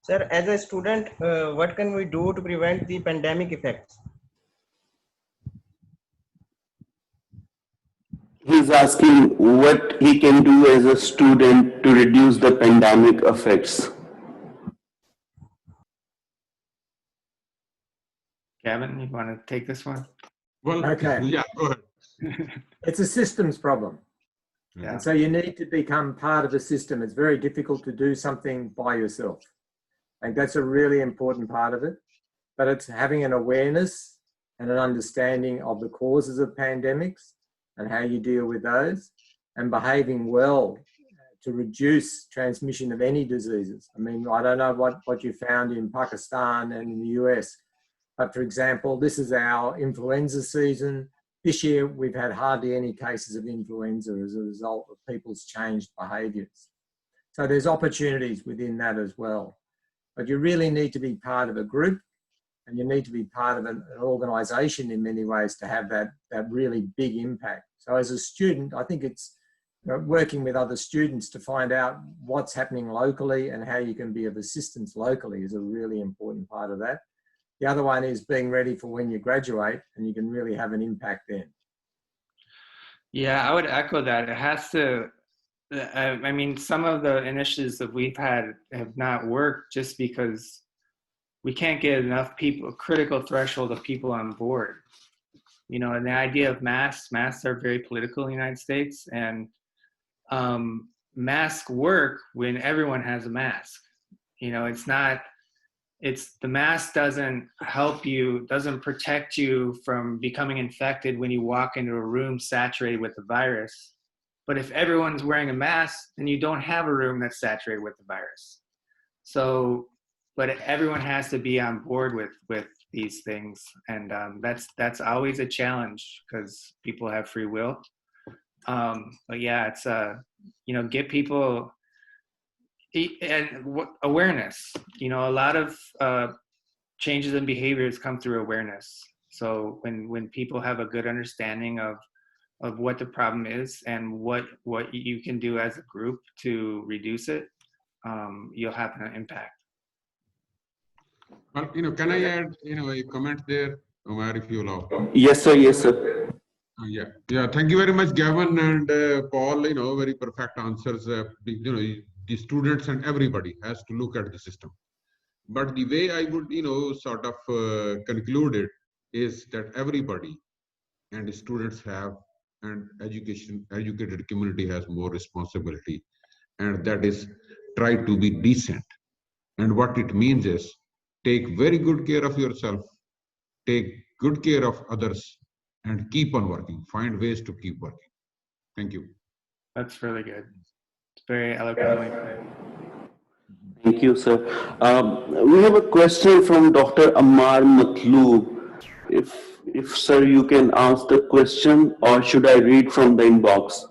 Sir, as a student, what can we do to prevent the pandemic effects? He's asking what he can do as a student to reduce the pandemic effects. Gavin, you want to take this one? Well, Okay. yeah, go ahead. It's a systems problem. Yeah. And so you need to become part of a system. It's very difficult to do something by yourself. I think that's a really important part of it. But it's having an awareness and an understanding of the causes of pandemics and how you deal with those, and behaving well to reduce transmission of any diseases. I mean, I don't know what you found in Pakistan and in the US, but for example, this is our influenza season. This year, we've had hardly any cases of influenza as a result of people's changed behaviours. So there's opportunities within that as well. But you really need to be part of a group, and you need to be part of an organisation in many ways to have that really big impact. So as a student, I think it's working with other students to find out what's happening locally and how you can be of assistance locally is a really important part of that. The other one is being ready for when you graduate, and you can really have an impact then. Yeah, I would echo that. It has to, I mean, some of the initiatives that we've had have not worked just because we can't get enough people, a critical threshold of people on board. And the idea of masks are very political in the United States, and masks work when everyone has a mask. The mask doesn't help you, doesn't protect you from becoming infected when you walk into a room saturated with the virus. But if everyone's wearing a mask, then you don't have a room that's saturated with the virus. So, but everyone has to be on board with these things. And that's always a challenge because people have free will. But yeah, it's, get people, and awareness. A lot of changes in behaviors come through awareness. So when people have a good understanding of what the problem is and what you can do as a group to reduce it, you'll have an impact. Well, can I add, a comment there, Omar, if you allow? Yes, sir. Yes, sir. Yeah. Thank you very much, Gavin and Paul. Very perfect answers. The students and everybody has to look at the system. But the way I would, sort of conclude it is that everybody and the students have, and educated community has more responsibility, and that is try to be decent. And what it means is take very good care of yourself, take good care of others, and keep on working. Find ways to keep working. Thank you. That's really good. It's very eloquently put. Thank you, sir. We have a question from Dr. Ammar Matloob. If sir, you can ask the question, or should I read from the inbox?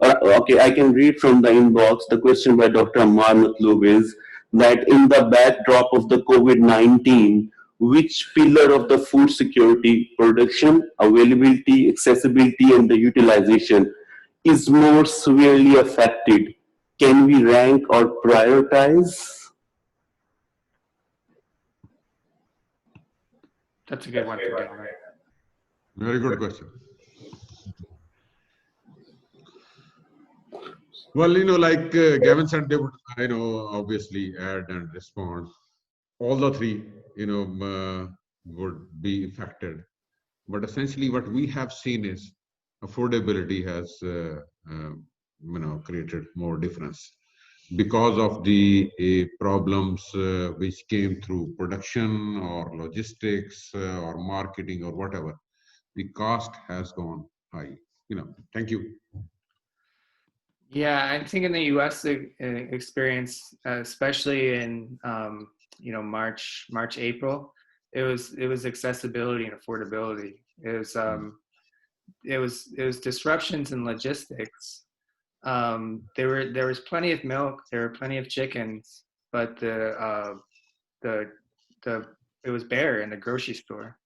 Okay, I can read from the inbox. The question by Dr. Ammar Matloob is that in the backdrop of the COVID-19, which pillar of the food security, production, availability, accessibility, and the utilization is more severely affected? Can we rank or prioritize? That's a good one for Gavin. Very good question. Well, like Gavin said, they would, obviously add and respond. All the three, would be affected. But essentially what we have seen is affordability has, created more difference because of the problems which came through production or logistics or marketing or whatever. The cost has gone high. Thank you. Yeah, I think in the U.S. experience, especially in March, April, it was accessibility and affordability. It was disruptions in logistics. There was plenty of milk, there were plenty of chickens, but it was bare in the grocery store.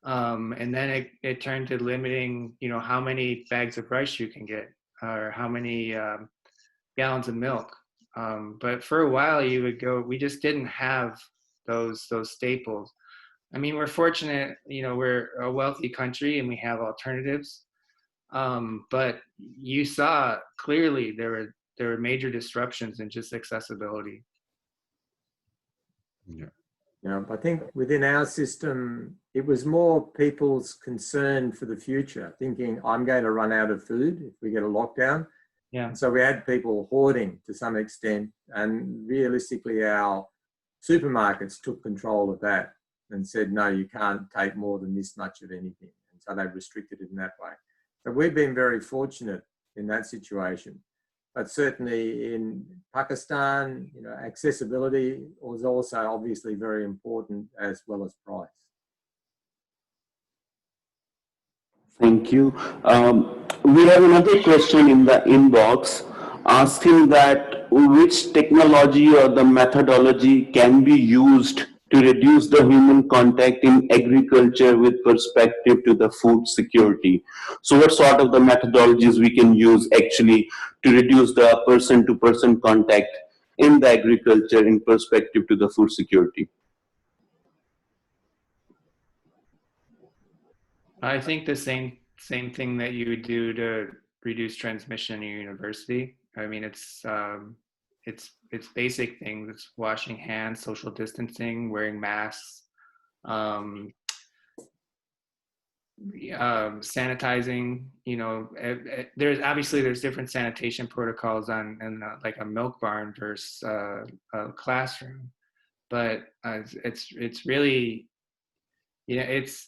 And then it turned to limiting, how many bags of rice you can get, or how many gallons of milk. But for a while we just didn't have those staples. I mean, we're fortunate, we're a wealthy country and we have alternatives. But you saw clearly there were major disruptions in just accessibility. Yeah, I think within our system, it was more people's concern for the future, thinking I'm going to run out of food if we get a lockdown. Yeah. And so we had people hoarding to some extent, and realistically our supermarkets took control of that and said, no, you can't take more than this much of anything. And so they restricted it in that way. So we've been very fortunate in that situation. But certainly in Pakistan, accessibility was also obviously very important, as well as price. Thank you. We have another question in the inbox asking that which technology or the methodology can be used to reduce the human contact in agriculture with perspective to the food security. So what sort of the methodologies we can use actually to reduce the person-to-person contact in the agriculture in perspective to the food security? I think the same thing that you would do to reduce transmission in your university. I mean, it's basic things. It's washing hands, social distancing, wearing masks, sanitizing. There's different sanitation protocols in like a milk barn versus a classroom, but it's really, it's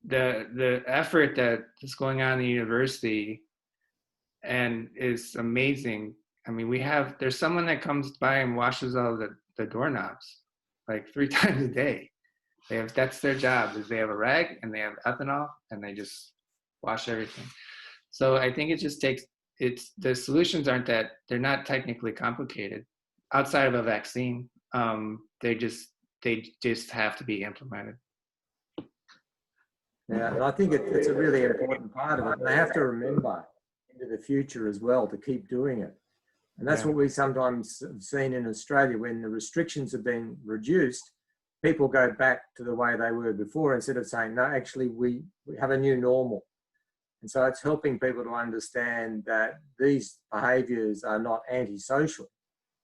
the effort that is going on in the university and is amazing. I mean, there's someone that comes by and washes all the doorknobs like 3 times a day. That's their job, is they have a rag and they have ethanol and they just wash everything. So I think it just takes, the solutions they're not technically complicated outside of a vaccine. They just have to be implemented. Yeah, and I think it's a really important part of it. And they have to remember into the future as well to keep doing it. And that's what we sometimes have seen in Australia when the restrictions have been reduced, people go back to the way they were before instead of saying, no, actually we have a new normal. And so it's helping people to understand that these behaviours are not antisocial.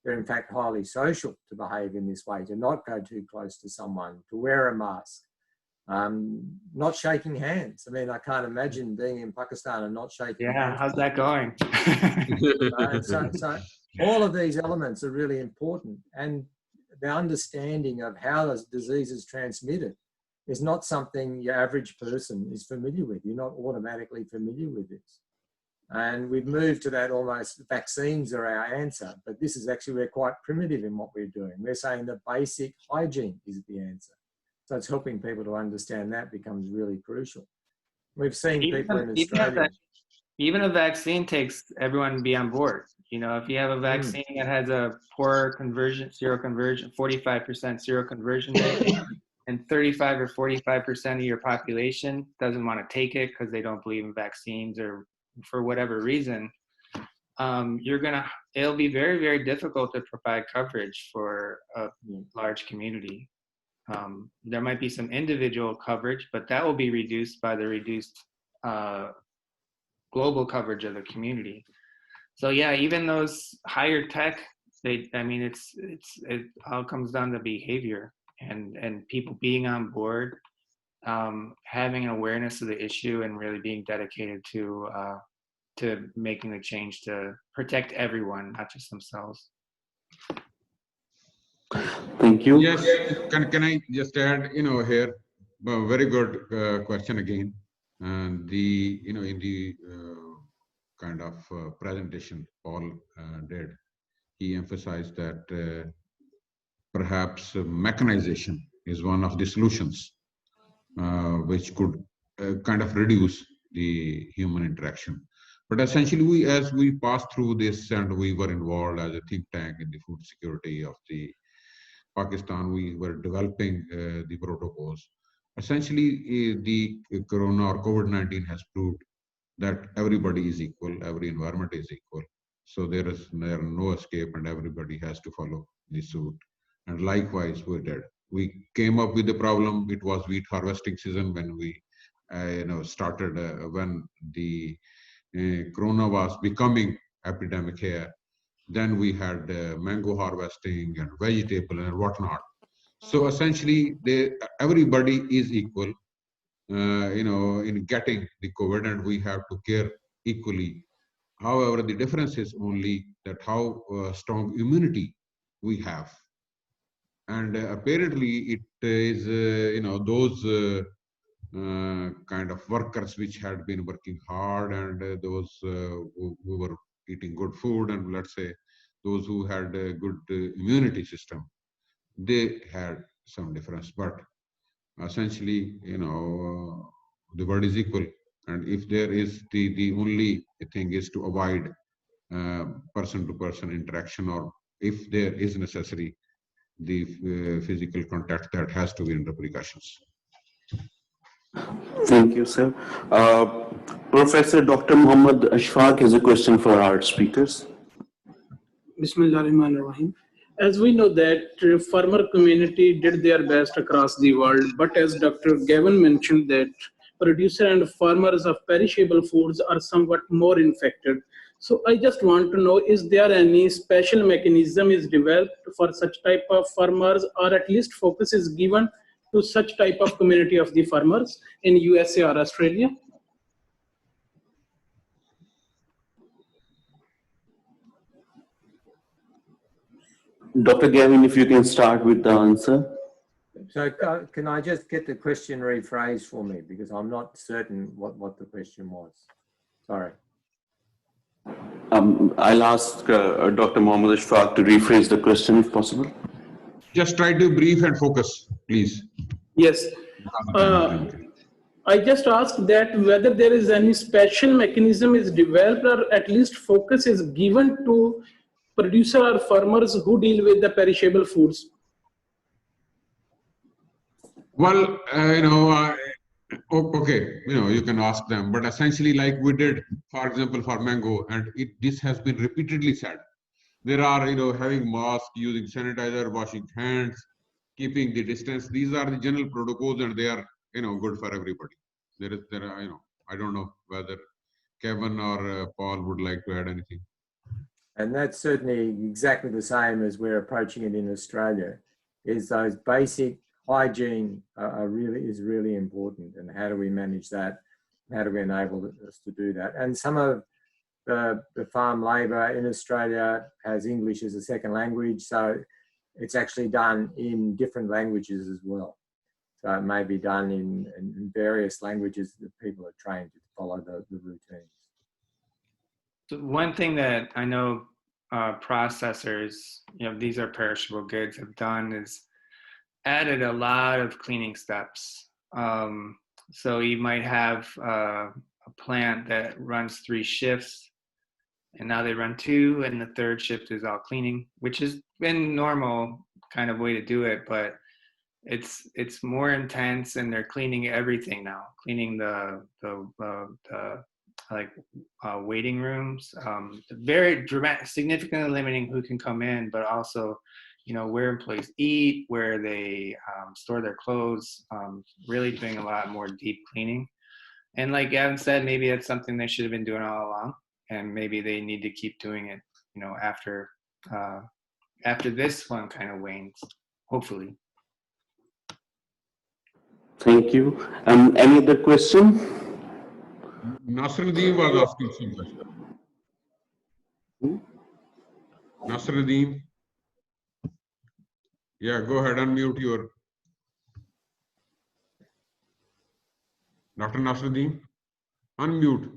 They're in fact highly social to behave in this way, to not go too close to someone, to wear a mask, not shaking hands. I mean, I can't imagine being in Pakistan and not shaking hands. Yeah, how's that going? So all of these elements are really important, and the understanding of how this disease is transmitted is not something your average person is familiar with. You're not automatically familiar with this. And we've moved to that almost vaccines are our answer, but this is actually, we're quite primitive in what we're doing. We're saying that basic hygiene is the answer. So it's helping people to understand that becomes really crucial. We've seen people in Australia. Even a vaccine takes everyone to be on board. If you have a vaccine that has a poor seroconversion, 45% seroconversion rate, and 35 or 45% of your population doesn't want to take it because they don't believe in vaccines or for whatever reason, it'll be very, very difficult to provide coverage for a large community. There might be some individual coverage, but that will be reduced by the reduced global coverage of the community. So yeah, even those higher tech, it all comes down to behavior and people being on board, having an awareness of the issue and really being dedicated to making the change to protect everyone, not just themselves. Thank you. Yes, can I just add, here, very good question again. And in the kind of presentation Paul did, he emphasized that perhaps mechanization is one of the solutions which could kind of reduce the human interaction. But essentially, as we passed through this and we were involved as a think tank in the food security of the Pakistan, we were developing the protocols. Essentially, the corona or COVID-19 has proved that everybody is equal, every environment is equal. So there are no escape and everybody has to follow the suit. And likewise, we did. We came up with the problem. It was wheat harvesting season when we started, when the corona was becoming epidemic here. Then we had mango harvesting and vegetable and whatnot. So essentially, everybody is equal, in getting the COVID, and we have to care equally. However, the difference is only that how strong immunity we have. And apparently, it is, those kind of workers which had been working hard and those who were eating good food, and let's say those who had a good immunity system, they had some difference. But essentially, the world is equal. And if there is the only thing is to avoid person-to-person interaction, or if there is necessary, the physical contact, that has to be under precautions. Thank you, sir. Professor Dr. Muhammad Ashfaq has a question for our speakers. Bismillahirrahmanirrahim. As we know that farmer community did their best across the world, but as Dr. Gavin mentioned that producer and farmers of perishable foods are somewhat more infected. So I just want to know, is there any special mechanism is developed for such type of farmers, or at least focus is given to such type of community of the farmers in USA or Australia? Dr. Gavin, if you can start with the answer. So can I just get the question rephrased for me, because I'm not certain what the question was. Sorry. I'll ask Dr. Muhammad Ashfaq to rephrase the question if possible. Just try to brief and focus, please. Yes. I just asked that whether there is any special mechanism is developed, or at least focus is given to producer or farmers who deal with the perishable foods. Well, okay, you can ask them, but essentially, like we did, for example, for mango, and this has been repeatedly said. There are, having mask, using sanitizer, washing hands, keeping the distance. These are the general protocols, and they are, good for everybody. There are, I don't know whether Kevin or Paul would like to add anything. And that's certainly exactly the same as we're approaching it in Australia. Is those basic hygiene is really important, and how do we manage that? How do we enable us to do that? And some of the farm labour in Australia has English as a second language, so it's actually done in different languages as well. So it may be done in various languages that people are trained to follow the routines. So one thing that I know processors, these are perishable goods, have done is added a lot of cleaning steps. So you might have a plant that runs 3 shifts, and now they run 2, and the 3rd shift is all cleaning, which has been normal kind of way to do it, but it's more intense, and they're cleaning everything now, cleaning the waiting rooms, very dramatic, significantly limiting who can come in, but also, where employees eat, where they store their clothes, really doing a lot more deep cleaning. And like Gavin said, maybe that's something they should have been doing all along, and maybe they need to keep doing it, after this one kind of wanes, hopefully. Thank you. Any other question? Nasruddin was asking some question. Nasruddin. Yeah, go ahead, unmute your. Dr. Nasruddin, unmute,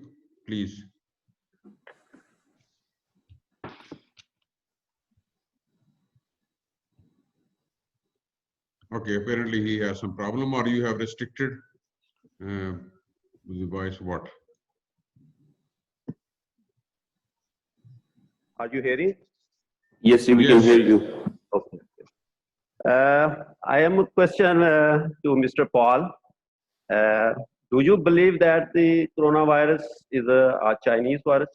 please. Okay, apparently he has some problem, or you have restricted the voice. What? Are you hearing? Yes, we can hear you. Okay. I am a question to Mr. Paul. Do you believe that the coronavirus is a Chinese virus?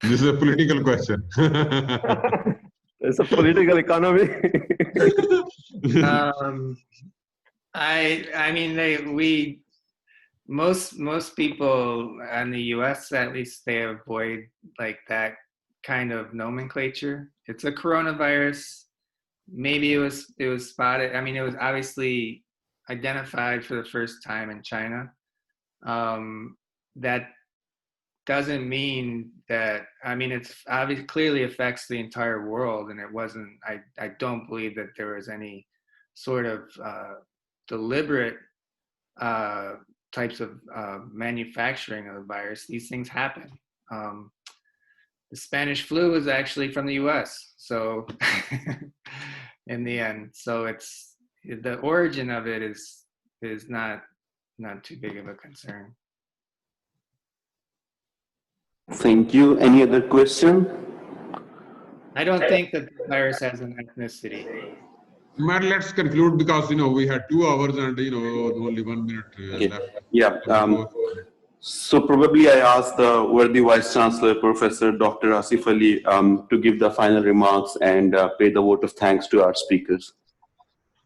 This is a political question. It's a political economy. I mean, most people in the U.S. at least, they avoid like that kind of nomenclature. It's a coronavirus. Maybe it was spotted. I mean, it was obviously identified for the first time in China. That doesn't mean that, I mean, it's obviously clearly affects the entire world, and it wasn't, I don't believe that there was any sort of deliberate types of manufacturing of the virus. These things happen. The Spanish flu was actually from the US, so in the end, so it's, the origin of it is not too big of a concern. Thank you. Any other question? I don't think that the virus has an ethnicity. Matt, let's conclude, because we had 2 hours and only 1 minute left. Yeah. So probably I asked the worthy Vice Chancellor, Professor Dr. Asif Ali, to give the final remarks and pay the vote of thanks to our speakers.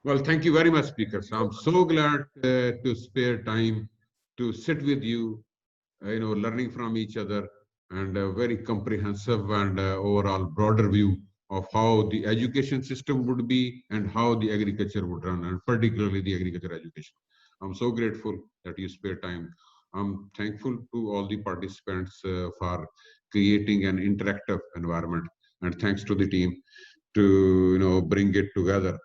Well, thank you very much, speakers. I'm so glad to spare time to sit with you, learning from each other, and a very comprehensive and overall broader view of how the education system would be and how the agriculture would run, and particularly the agriculture education. I'm so grateful that you spare time. I'm thankful to all the participants for creating an interactive environment, and thanks to the team to bring it together.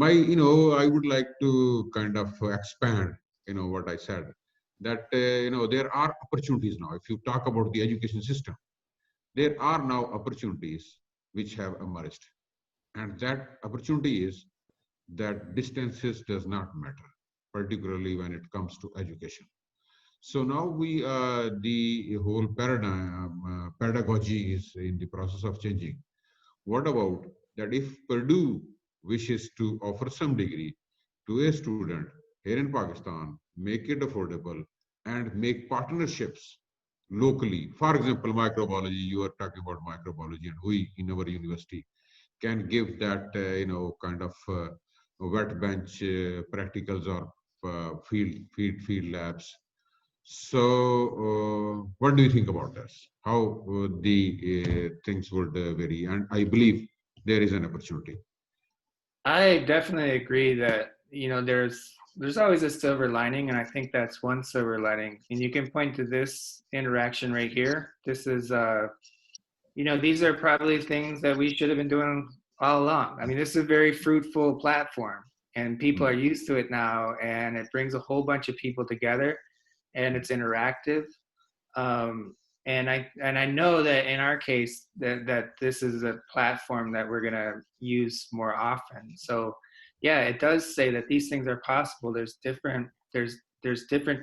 I would like to kind of expand what I said, that there are opportunities now. If you talk about the education system, there are now opportunities which have emerged, and that opportunity is that distances does not matter, particularly when it comes to education. So now the whole paradigm, pedagogy is in the process of changing. What about that if Purdue wishes to offer some degree to a student here in Pakistan, make it affordable, and make partnerships locally? For example, microbiology, you are talking about microbiology, and we in our university can give that, kind of wet bench practicals or field labs. So what do you think about this? How the things would vary? And I believe there is an opportunity. I definitely agree that, there's always a silver lining, and I think that's one silver lining. And you can point to this interaction right here. This is, these are probably things that we should have been doing all along. I mean, this is a very fruitful platform, and people are used to it now, and it brings a whole bunch of people together, and it's interactive. And I know that in our case that this is a platform that we're going to use more often. So yeah, it does say that these things are possible. There's different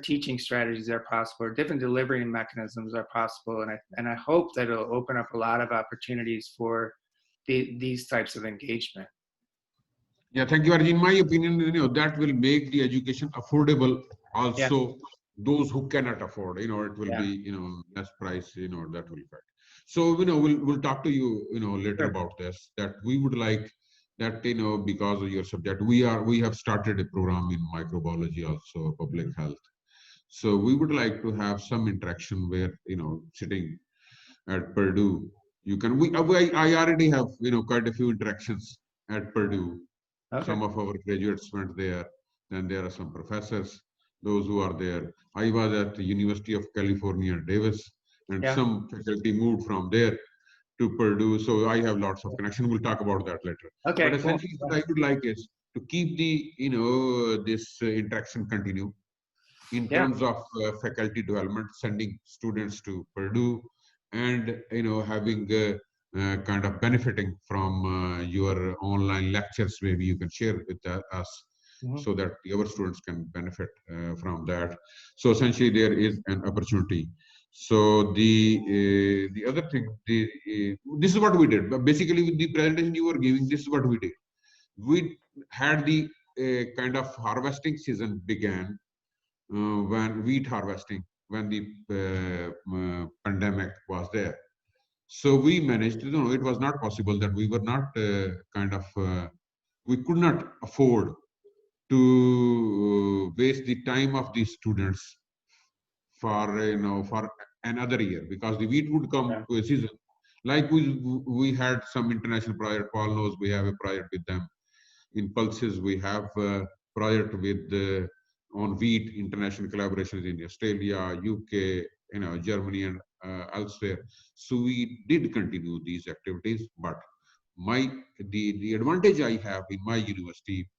teaching strategies that are possible, or different delivery mechanisms are possible, and I hope that it'll open up a lot of opportunities for these types of engagement. Yeah, thank you, Arjun. In my opinion, that will make the education affordable also. those who cannot afford, it will be, less price, that will affect. So, we'll talk to you, later about this, that we would like that, because of your subject, we have started a program in microbiology, also public health. So we would like to have some interaction where, sitting at Purdue, you can, I already have, quite a few interactions at Purdue. Okay. Some of our graduates went there. Then there are some professors, those who are there. I was at the University of California, Davis, and some faculty moved from there to Purdue. So I have lots of connection. We'll talk about that later. Okay. But essentially, what I would like is to keep the, this interaction continue in terms of faculty development, sending students to Purdue, and having kind of benefiting from your online lectures. Maybe you can share with us, so that our students can benefit from that. So essentially, there is an opportunity. So the other thing, this is what we did. But basically, with the presentation you were giving, this is what we did. We had the kind of harvesting season began when wheat harvesting, when the pandemic was there. So we managed to, it was not possible that we were not we could not afford to waste the time of these students for, for another year, because the wheat would come to a season. Like we had some international project, Paul knows we have a project with them. In Pulses, we have a project with on wheat, international collaborations in Australia, UK, Germany, and elsewhere. So we did continue these activities, but the advantage I have in my university,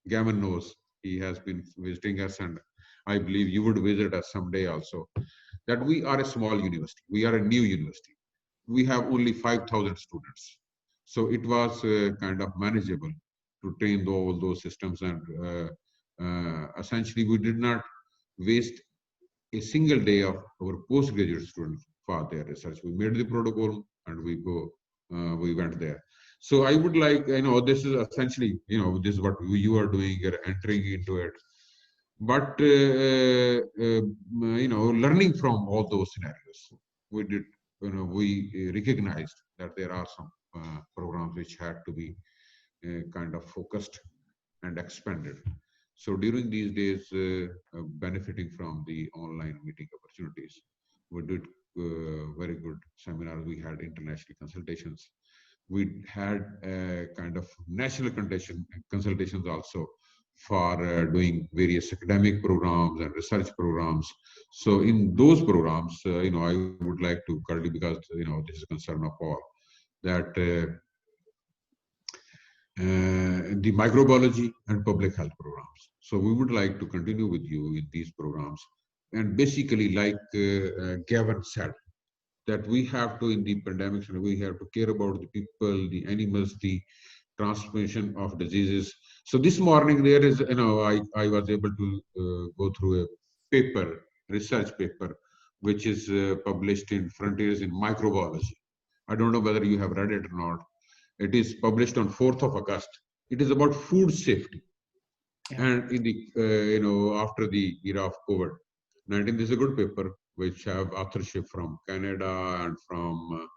Gavin knows, he has been visiting us, and I believe you would visit us someday also, that we are a small university. We are a new university. We have only 5,000 students. So it was kind of manageable to train all those systems, and essentially we did not waste a single day of our postgraduate students for their research. We made the protocol and we went there. So I would like, this is essentially, this is what you are doing, you're entering into it. But, learning from all those scenarios, we did, we recognized that there are some programs which had to be kind of focused and expanded. So during these days, benefiting from the online meeting opportunities, we did very good seminars. We had international consultations. We had kind of national consultations also for doing various academic programs and research programs. So in those programs, I would like to, currently, because this is a concern of all, that the microbiology and public health programs. So we would like to continue with you in these programs. And basically, like Gavin said, that we have to, in the pandemics, and we have to care about the people, the animals, the transmission of diseases. So this morning there is, I was able to go through a paper, research paper, which is published in Frontiers in Microbiology. I don't know whether you have read it or not. It is published on 4th of August. It is about food safety. And in the, after the era of COVID-19, this is a good paper, which have authorship from Canada and from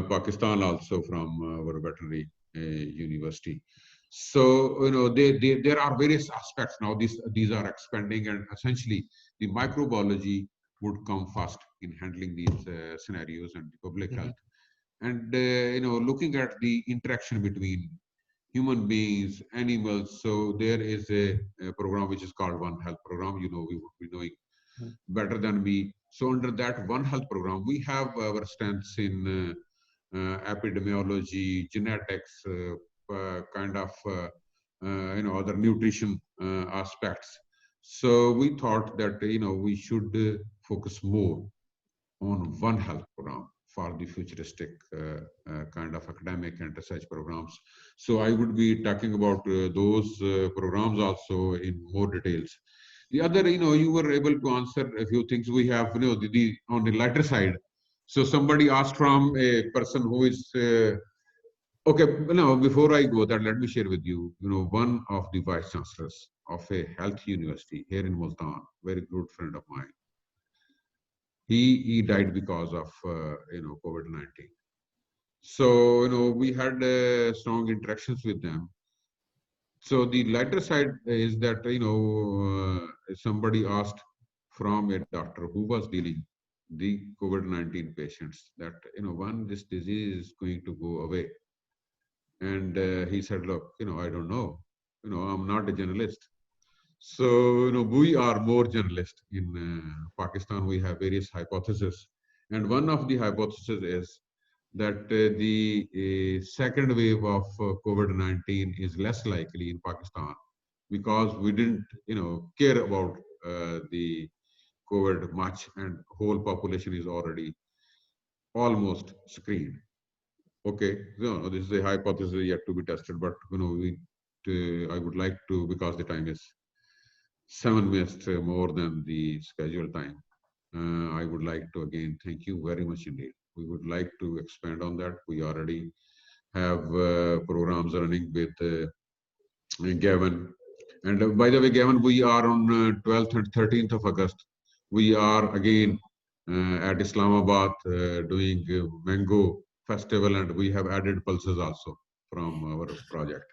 Pakistan, also from our veterinary university. So, there are various aspects now. These are expanding, and essentially the microbiology would come first in handling these scenarios, and the public health. And, looking at the interaction between human beings, animals. So there is a program which is called One Health program. We would be knowing better than me. So under that One Health program, we have our strengths in epidemiology, genetics, kind of, other nutrition aspects. So we thought that, we should focus more on One Health program for the futuristic kind of academic and research programs. So I would be talking about those programs also in more details. The other, you were able to answer a few things. We have, on the lighter side. So somebody asked from a person who is, okay, before I go there, let me share with you, one of the vice chancellors of a health university here in Multan, very good friend of mine. He died because of COVID-19. So we had strong interactions with them. So the lighter side is that somebody asked from a doctor who was dealing the COVID-19 patients that when this disease is going to go away, and he said, look, I don't know, I'm not a journalist. So we are more journalists in Pakistan. We have various hypotheses, and one of the hypotheses is that the second wave of COVID-19 is less likely in Pakistan because we didn't, care about the COVID much, and whole population is already almost screened. Okay, so this is a hypothesis yet to be tested, but I would like to, because the time is 7 minutes more than the scheduled time. I would like to again thank you very much indeed. We would like to expand on that. We already have programs running with Gavin. And by the way, Gavin, we are on 12th and 13th of August. We are again at Islamabad doing mango festival, and we have added pulses also from our project.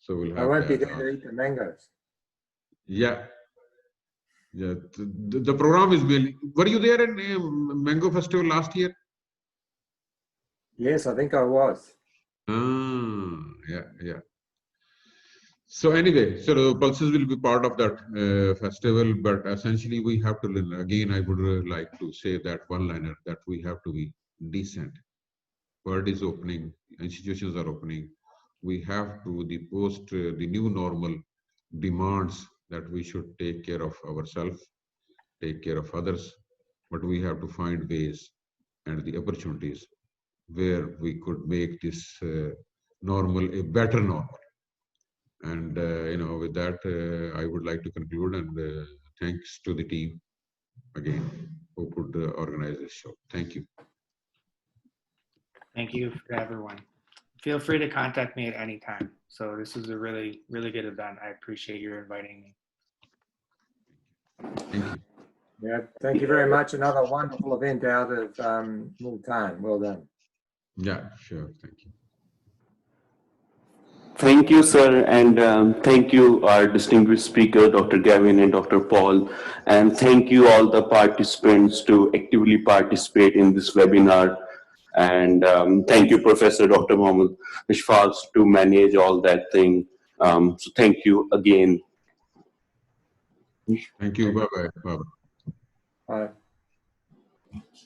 So we'll have I won't be there to eat the mangoes. Yeah. Yeah, the program is really. Were you there in Mango Festival last year? Yes, I think I was. Yeah. So anyway, so the pulses will be part of that festival, but essentially we have to learn. Again, I would like to say that one-liner that we have to be decent. World is opening, institutions are opening. We have to, the new normal demands that we should take care of ourselves, take care of others, but we have to find ways and the opportunities where we could make this normal a better normal. And with that, I would like to conclude, and thanks to the team again who could organize this show. Thank you. Thank you for everyone. Feel free to contact me at any time. So this was a really, really good event. I appreciate your inviting me. Thank you. Yeah, thank you very much. Another wonderful event out of Multan. Well done. Yeah, sure. Thank you. Thank you, sir, and thank you, our distinguished speaker, Dr. Gavin and Dr. Paul, and thank you all the participants to actively participate in this webinar, and thank you, Professor Dr. Mohammed Ishfaq, to manage all that thing. So thank you again. Thank you. Bye-bye. Bye-bye. Bye.